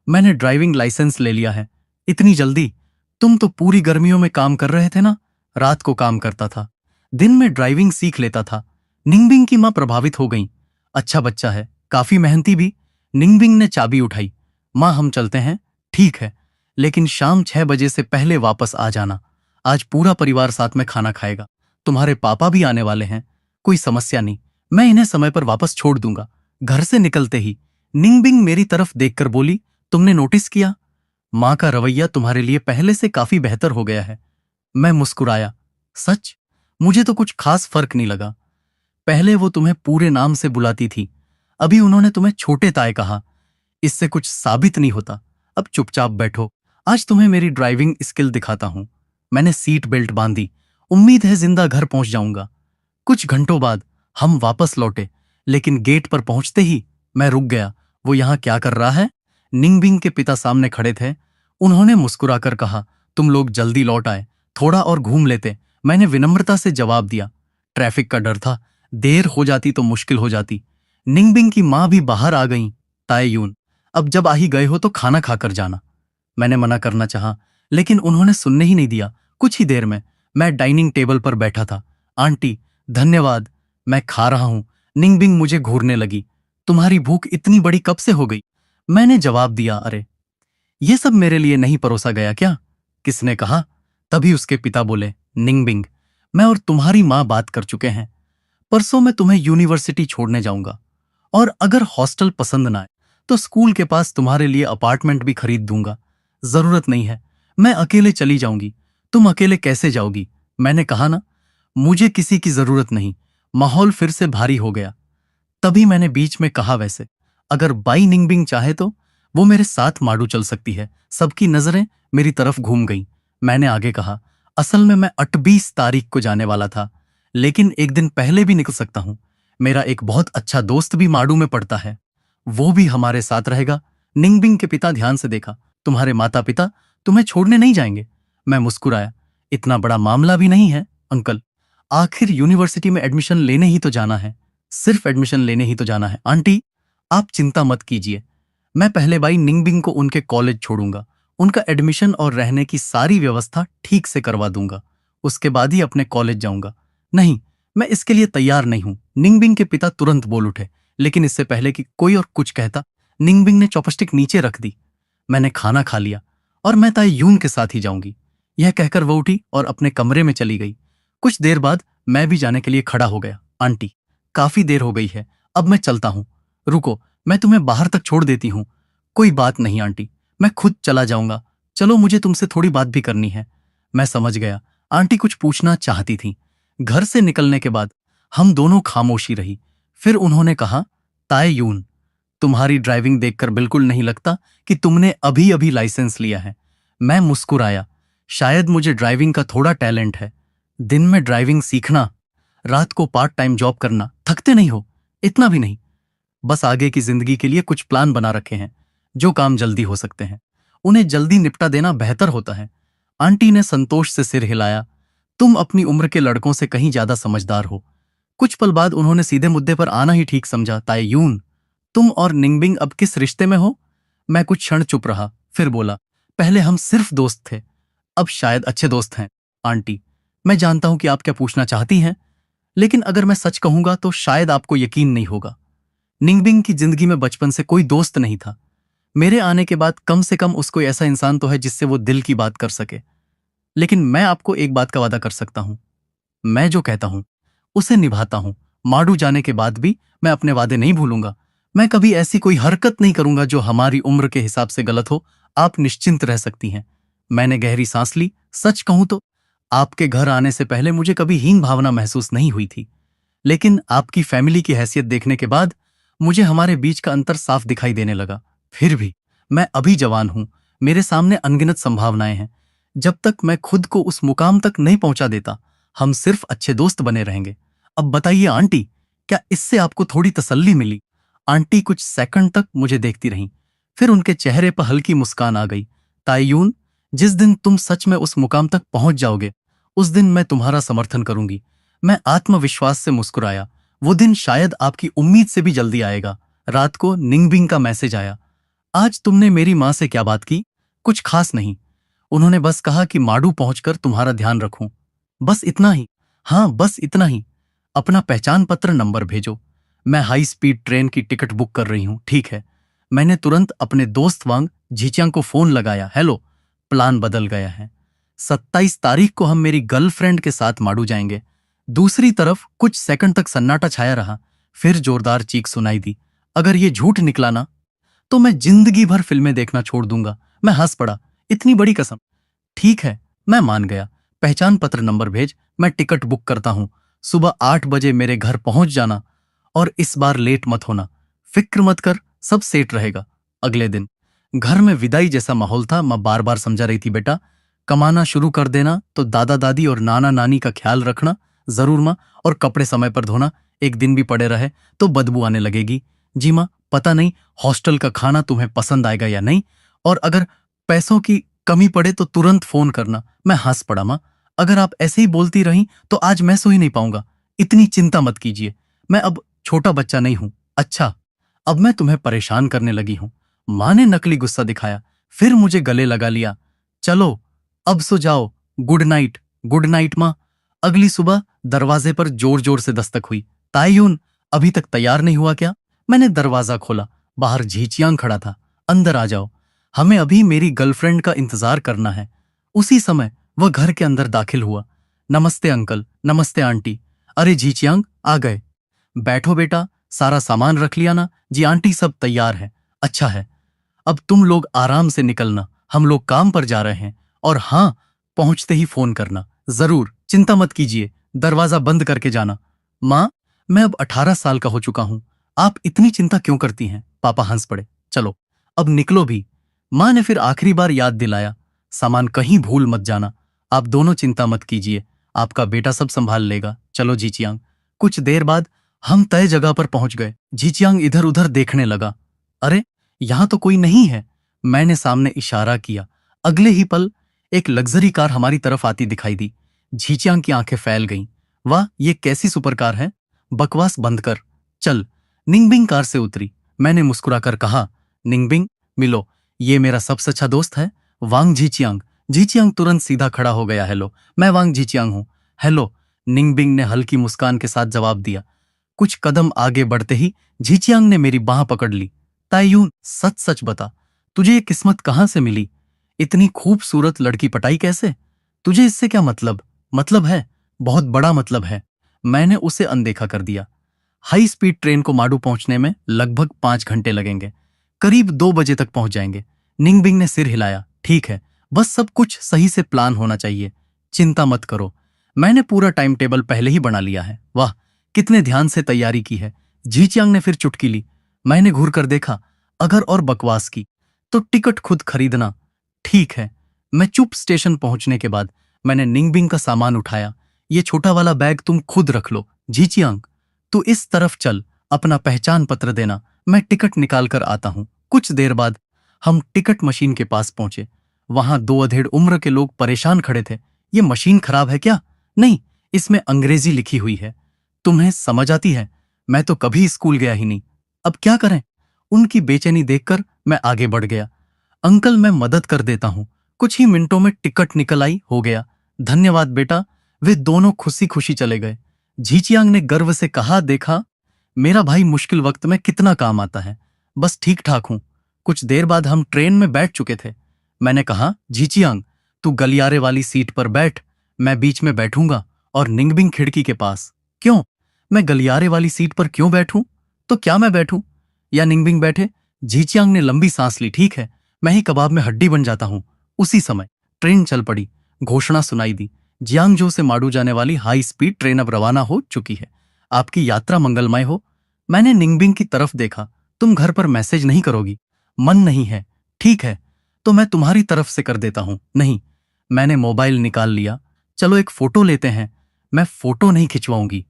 मैंने ड्राइविंग लाइसेंस ले लिया है। इतनी जल्दी? तुम तो पूरी गर्मियों में काम कर रहे थे ना। रात को काम करता था, दिन में ड्राइविंग सीख लेता था। निंगबिंग की मां प्रभावित हो गई। अच्छा बच्चा है, काफी मेहनती भी। निंगबिंग ने चाबी उठाई। मां, हम चलते हैं। ठीक है, लेकिन शाम 6 बजे से पहले वापस आ जाना। आज पूरा परिवार साथ में खाना खाएगा। तुम्हारे पापा भी आने वाले हैं। कोई समस्या नहीं, मैं इन्हें समय पर वापस छोड़ दूंगा। घर से निकलते ही निंगबिंग मेरी तरफ देखकर बोली, तुमने नोटिस किया? मां का रवैया तुम्हारे लिए पहले से काफी बेहतर हो गया है। मैं मुस्कुराया। सच? मुझे तो कुछ खास फर्क नहीं लगा। पहले वो तुम्हें पूरे नाम से बुलाती थी, अभी उन्होंने तुम्हें छोटे ताए कहा। इससे कुछ साबित नहीं होता। अब चुपचाप बैठो, आज तुम्हें मेरी ड्राइविंग स्किल दिखाता हूं। मैंने सीट बेल्ट बांधी। उम्मीद है जिंदा घर पहुंच जाऊंगा। कुछ घंटों बाद हम वापस लौटे, लेकिन गेट पर पहुंचते ही मैं रुक गया। वो यहाँ क्या कर रहा है? निंगबिंग के पिता सामने खड़े थे। उन्होंने मुस्कुराकर कहा, तुम लोग जल्दी लौट आए, थोड़ा और घूम लेते। मैंने विनम्रता से जवाब दिया, ट्रैफिक का डर था, देर हो जाती तो मुश्किल हो जाती। निंगबिंग की माँ भी बाहर आ गईं। ताएयून, अब जब आ ही गए हो तो खाना खाकर जाना। मैंने मना करना चाहा, लेकिन उन्होंने सुनने ही नहीं दिया। कुछ ही देर में मैं डाइनिंग टेबल पर बैठा था। आंटी, धन्यवाद, मैं खा रहा हूं। निंगबिंग मुझे घूरने लगी। तुम्हारी भूख इतनी बड़ी कब से हो गई? मैंने जवाब दिया, अरे ये सब मेरे लिए नहीं परोसा गया क्या? किसने कहा? तभी उसके पिता बोले, निंगबिंग, मैं और तुम्हारी माँ बात कर चुके हैं। परसों मैं तुम्हें यूनिवर्सिटी छोड़ने जाऊंगा, और अगर हॉस्टल पसंद ना आए तो स्कूल के पास तुम्हारे लिए अपार्टमेंट भी खरीद दूंगा। जरूरत नहीं है, मैं अकेले चली जाऊंगी। तुम अकेले कैसे जाओगी? मैंने कहा ना, मुझे किसी की जरूरत नहीं। माहौल फिर से भारी हो गया। तभी मैंने बीच में कहा, वैसे अगर बाई निंगबिंग चाहे तो वो मेरे साथ माडू चल सकती है। सबकी नजरें मेरी तरफ घूम गईं। मैंने आगे कहा, असल में मैं 28 तारीख को जाने वाला था, लेकिन एक दिन पहले भी निकल सकता हूं। मेरा एक बहुत अच्छा दोस्त भी माडू में पढ़ता है, वो भी हमारे साथ रहेगा। निंगबिंग के पिता ध्यान से देखा, तुम्हारे माता पिता तुम्हें छोड़ने नहीं जाएंगे। मैं मुस्कुराया, इतना बड़ा मामला भी नहीं है अंकल, आखिर यूनिवर्सिटी में एडमिशन लेने ही तो जाना है। सिर्फ एडमिशन लेने ही तो जाना है। आंटी, आप चिंता मत कीजिए, मैं पहले भाई निंगबिंग को उनके कॉलेज छोड़ूंगा, उनका एडमिशन और रहने की सारी व्यवस्था ठीक से करवा दूंगा, उसके बाद ही अपने कॉलेज जाऊंगा। नहीं, मैं इसके लिए तैयार नहीं हूं। निंगबिंग के पिता तुरंत बोल उठे, लेकिन इससे पहले कि कोई और कुछ कहता, निंगबिंग ने चॉपस्टिक नीचे रख दी। मैंने खाना खा लिया और मैं ताएयून के साथ ही जाऊंगी, यह कहकर वो उठी और अपने कमरे में चली गई। कुछ देर बाद मैं भी जाने के लिए खड़ा हो गया। आंटी, काफी देर हो गई है, अब मैं चलता हूं। रुको, मैं तुम्हें बाहर तक छोड़ देती हूं। कोई बात नहीं आंटी, मैं खुद चला जाऊंगा। चलो, मुझे तुमसे थोड़ी बात भी करनी है। मैं समझ गया, आंटी कुछ पूछना चाहती थी। घर से निकलने के बाद हम दोनों खामोशी रही। फिर उन्होंने कहा, ताएयून, तुम्हारी ड्राइविंग देखकर बिल्कुल नहीं लगता कि तुमने अभी अभी लाइसेंस लिया है। मैं मुस्कुराया, शायद मुझे ड्राइविंग का थोड़ा टैलेंट है। दिन में ड्राइविंग सीखना, रात को पार्ट टाइम जॉब करना। थकते नहीं हो? इतना भी नहीं, बस आगे की जिंदगी के लिए कुछ प्लान बना रखे हैं। जो काम जल्दी हो सकते हैं उन्हें जल्दी निपटा देना बेहतर होता है। आंटी ने संतोष से सिर हिलाया, तुम अपनी उम्र के लड़कों से कहीं ज्यादा समझदार हो। कुछ पल बाद उन्होंने सीधे मुद्दे पर आना ही ठीक समझा, ताएयून, तुम और निंगबिंग अब किस रिश्ते में हो? मैं कुछ क्षण चुप रहा, फिर बोला, पहले हम सिर्फ दोस्त थे, अब शायद अच्छे दोस्त हैं। आंटी, मैं जानता हूं कि आप क्या पूछना चाहती हैं, लेकिन अगर मैं सच कहूंगा तो शायद आपको यकीन नहीं होगा। निंगबिंग की जिंदगी में बचपन से कोई दोस्त नहीं था। मेरे आने के बाद कम से कम उसको ऐसा इंसान तो है जिससे वो दिल की बात कर सके। लेकिन मैं आपको एक बात का वादा कर सकता हूं, मैं जो कहता हूं उसे निभाता हूं। माडू जाने के बाद भी मैं अपने वादे नहीं भूलूंगा। मैं कभी ऐसी कोई हरकत नहीं करूंगा जो हमारी उम्र के हिसाब से गलत हो। आप निश्चिंत रह सकती हैं। मैंने गहरी सांस ली। सच कहूं तो आपके घर आने से पहले मुझे कभी हीन भावना महसूस नहीं हुई थी, लेकिन आपकी फैमिली की हैसियत देखने के बाद मुझे हमारे बीच का अंतर साफ दिखाई देने लगा। फिर भी मैं अभी जवान हूं, मेरे सामने अनगिनत संभावनाएं हैं। जब तक मैं खुद को उस मुकाम तक नहीं पहुंचा देता, हम सिर्फ अच्छे दोस्त बने रहेंगे। अब बताइए आंटी, क्या इससे आपको थोड़ी तसल्ली मिली? आंटी कुछ सेकंड तक मुझे देखती रहीं, फिर उनके चेहरे पर हल्की मुस्कान आ गई। ताएयून, जिस दिन तुम सच में उस मुकाम तक पहुंच जाओगे, उस दिन मैं तुम्हारा समर्थन करूंगी। मैं आत्मविश्वास से मुस्कुराया। वो दिन शायद आपकी उम्मीद से भी जल्दी आएगा। रात को निंगबिंग का मैसेज आया, आज तुमने मेरी माँ से क्या बात की? कुछ खास नहीं, उन्होंने बस कहा कि माडू पहुंचकर तुम्हारा ध्यान रखूं। बस इतना ही। हाँ, बस इतना ही। अपना पहचान पत्र नंबर भेजो, मैं हाई स्पीड ट्रेन की टिकट बुक कर रही हूं। ठीक है। मैंने तुरंत अपने दोस्त वांग झीचियांग को फोन लगाया। हेलो, प्लान बदल गया है। 27 तारीख को हम मेरी गर्लफ्रेंड के साथ माडू जाएंगे। दूसरी तरफ कुछ सेकंड तक सन्नाटा छाया रहा, फिर जोरदार चीख सुनाई दी, अगर ये झूठ निकला ना तो मैं जिंदगी भर फिल्में देखना छोड़ दूंगा। मैं हंस पड़ा, इतनी बड़ी कसम? ठीक है, मैं मान गया। पहचान पत्र नंबर भेज, मैं टिकट बुक करता हूं। सुबह 8 बजे मेरे घर पहुंच जाना, और इस बार लेट मत होना। फिक्र मत कर, सब सेट रहेगा। अगले दिन घर में विदाई जैसा माहौल था। माँ बार बार समझा रही थी, बेटा, कमाना शुरू कर देना तो दादा दादी और नाना नानी का ख्याल रखना, जरूर माँ, और कपड़े समय पर धोना, एक दिन भी पड़े रहे तो बदबू आने लगेगी। जी माँ, पता नहीं हॉस्टल का खाना तुम्हें पसंद आएगा या नहीं, और अगर पैसों की कमी पड़े तो तुरंत फोन करना। मैं हंस पड़ा। माँ, अगर आप ऐसे ही बोलती रही तो आज मैं सो ही नहीं पाऊंगा। इतनी चिंता मत कीजिए, मैं अब छोटा बच्चा नहीं हूं। अच्छा, अब मैं तुम्हें परेशान करने लगी हूं। माँ ने नकली गुस्सा दिखाया, फिर मुझे गले लगा लिया। चलो अब सो जाओ, गुड नाइट। गुड नाइट माँ। अगली सुबह दरवाजे पर जोर जोर से दस्तक हुई। तायुन, अभी तक तैयार नहीं हुआ क्या? मैंने दरवाजा खोला, बाहर झीचियांग खड़ा था। अंदर आ जाओ, हमें अभी मेरी गर्लफ्रेंड का इंतजार करना है। उसी समय वह घर के अंदर दाखिल हुआ। नमस्ते अंकल, नमस्ते आंटी। अरे झीचियांग, आ गए। बैठो बेटा, सारा सामान रख लिया ना? जी आंटी, सब तैयार है। अच्छा है, अब तुम लोग आराम से निकलना, हम लोग काम पर जा रहे हैं। और हाँ, पहुंचते ही फोन करना जरूर, चिंता मत कीजिए। दरवाजा बंद करके जाना। माँ, मैं अब 18 साल का हो चुका हूं, आप इतनी चिंता क्यों करती हैं? पापा हंस पड़े। चलो अब निकलो भी। माँ ने फिर आखिरी बार याद दिलाया, सामान कहीं भूल मत जाना। आप दोनों चिंता मत कीजिए, आपका बेटा सब संभाल लेगा। चलो जीचियांग। कुछ देर बाद हम तय जगह पर पहुंच गए। जीचियांग इधर उधर देखने लगा। अरे, यहां तो कोई नहीं है। मैंने सामने इशारा किया। अगले ही पल एक लग्जरी कार हमारी तरफ आती दिखाई दी। झीचियांग की आंखें फैल गईं। वाह, ये कैसी सुपर कार है! बकवास बंद कर, चल। निंगबिंग कार से उतरी। मैंने मुस्कुराकर कहा, निंगबिंग, मिलो, ये मेरा सबसे अच्छा दोस्त है, वांग झीचियांग। झीचियांग तुरंत सीधा खड़ा हो गया। हेलो, मैं वांग झीचियांग हूँ। हेलो, निंगबिंग ने हल्की मुस्कान के साथ जवाब दिया। कुछ कदम आगे बढ़ते ही झीचियांग ने मेरी बांह पकड़ ली। तायुन, सच सच बता, तुझे ये किस्मत कहां से मिली? इतनी खूबसूरत लड़की पटाई कैसे? तुझे इससे क्या मतलब? मतलब है, बहुत बड़ा मतलब है। मैंने उसे अनदेखा कर दिया। हाई स्पीड ट्रेन को माडू पहुंचने में लगभग 5 घंटे लगेंगे। करीब 2 बजे तक पहुंच जाएंगे। निंगबिंग ने सिर हिलाया। ठीक है, बस सब कुछ सही से प्लान होना चाहिए। चिंता मत करो, मैंने पूरा टाइम टेबल पहले ही बना लिया है। वाह, कितने ध्यान से तैयारी की है। जीचियांग ने फिर चुटकी ली। मैंने घूर कर देखा। अगर और बकवास की तो टिकट खुद खरीदना। ठीक है। मैं चुप। स्टेशन पहुंचने के बाद मैंने निंगबिंग का सामान उठाया। ये छोटा वाला बैग तुम खुद रख लो। जीचियांग, तू इस तरफ चल, अपना पहचान पत्र देना, मैं टिकट निकाल कर आता हूं। कुछ देर बाद हम टिकट मशीन के पास पहुंचे। वहां 2 अधेड़ उम्र के लोग परेशान खड़े थे। ये मशीन खराब है क्या? नहीं, इसमें अंग्रेजी लिखी हुई है। तुम्हें समझ आती है? मैं तो कभी स्कूल गया ही नहीं। अब क्या करें? उनकी बेचैनी देखकर मैं आगे बढ़ गया। अंकल, मैं मदद कर देता हूं। कुछ ही मिनटों में टिकट निकल आई। हो गया। धन्यवाद बेटा। वे दोनों खुशी खुशी चले गए। झीचियांग ने गर्व से कहा, देखा, मेरा भाई मुश्किल वक्त में कितना काम आता है। बस ठीक ठाक हूं। कुछ देर बाद हम ट्रेन में बैठ चुके थे। मैंने कहा, झीचियांग, तू गलियारे वाली सीट पर बैठ, मैं बीच में बैठूंगा और निंगबिंग खिड़की के पास। क्यों? मैं गलियारे वाली सीट पर क्यों बैठूं? तो क्या मैं बैठूं या निंगबिंग बैठे? झीचियांग ने लंबी सांस ली। ठीक है, मैं ही कबाब में हड्डी बन जाता हूं। उसी समय ट्रेन चल पड़ी। घोषणा सुनाई दी, जियांगजो से माडू जाने वाली हाई स्पीड ट्रेन अब रवाना हो चुकी है। आपकी यात्रा मंगलमय हो। मैंने निंगबिंग की तरफ देखा। तुम घर पर मैसेज नहीं करोगी? मन नहीं है। ठीक है, तो मैं तुम्हारी तरफ से कर देता हूं। नहीं। मैंने मोबाइल निकाल लिया। चलो एक फोटो लेते हैं। मैं फोटो नहीं खिंचवाऊंगी।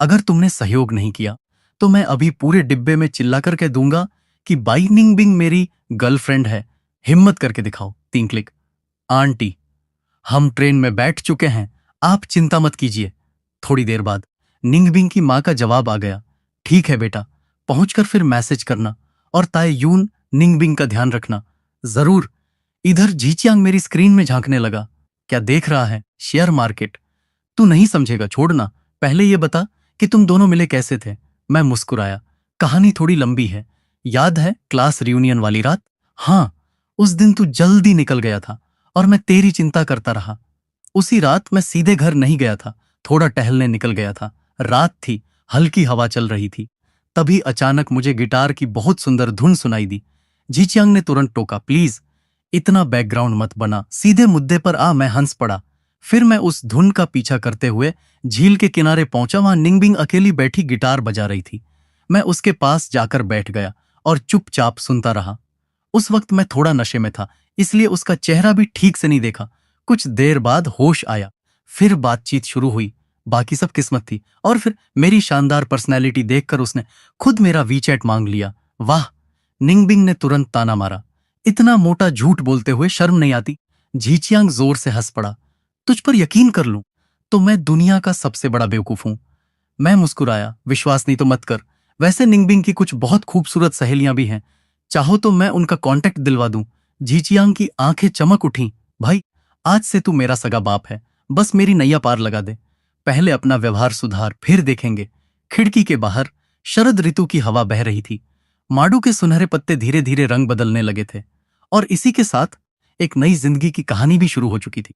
अगर तुमने सहयोग नहीं किया तो मैं अभी पूरे डिब्बे में चिल्ला करके दूंगा कि बाई निंगबिंग मेरी गर्लफ्रेंड है। हिम्मत करके दिखाओ। 3 क्लिक। आंटी, हम ट्रेन में बैठ चुके हैं, आप चिंता मत कीजिए। थोड़ी देर बाद निंगबिंग की मां का जवाब आ गया। ठीक है बेटा, पहुंचकर फिर मैसेज करना, और तायुन, निंगबिंग का ध्यान रखना। जरूर। इधर जीचियांग मेरी स्क्रीन में झांकने लगा। क्या देख रहा है? Share market. तू नहीं समझेगा, छोड़ना। पहले ये बता कि तुम दोनों मिले कैसे थे? मैं मुस्कुराया। कहानी थोड़ी लंबी है। याद है क्लास रियूनियन वाली रात? हाँ, उस दिन तू जल्दी निकल गया था और मैं तेरी चिंता करता रहा। उसी रात मैं सीधे घर नहीं गया था, थोड़ा टहलने निकल गया था। रात थी, हल्की हवा चल रही थी। तभी अचानक मुझे गिटार की बहुत सुंदर धुन सुनाई दी। जीचियांग ने तुरंत टोका, प्लीज इतना बैकग्राउंड मत बना, सीधे मुद्दे पर आ। मैं हंस पड़ा। फिर मैं उस धुन का पीछा करते हुए झील के किनारे पहुंचा। वहां निंगबिंग अकेली बैठी गिटार बजा रही थी। मैं उसके पास जाकर बैठ गया और चुपचाप सुनता रहा। उस वक्त मैं थोड़ा नशे में था, इसलिए उसका चेहरा भी ठीक से नहीं देखा। कुछ देर बाद होश आया। फिर बातचीत शुरू हुई। बाकी सब किस्मत थी। और फिर मेरी शानदार पर्सनैलिटी देखकर उसने खुद मेरा वीचैट मांग लिया। वाह! निंगबिंग ने तुरंत ताना मारा। इतना मोटा झूठ बोलते हुए शर्म नहीं आती? झीचियांग जोर से हंस पड़ा। तुझ पर यकीन कर लूं तो मैं दुनिया का सबसे बड़ा बेवकूफ हूं। मैं मुस्कुराया। विश्वास नहीं तो मत कर। वैसे निंगबिंग की कुछ बहुत खूबसूरत सहेलियां भी हैं, चाहो तो मैं उनका कांटेक्ट दिलवा दूं। झीचियांग की आंखें चमक उठी। भाई, आज से तू मेरा सगा बाप है। बस मेरी नैया पार लगा दे। पहले अपना व्यवहार सुधार, फिर देखेंगे। खिड़की के बाहर शरद ऋतु की हवा बह रही थी। माडू के सुनहरे पत्ते धीरे धीरे रंग बदलने लगे थे और इसी के साथ एक नई जिंदगी की कहानी भी शुरू हो चुकी थी।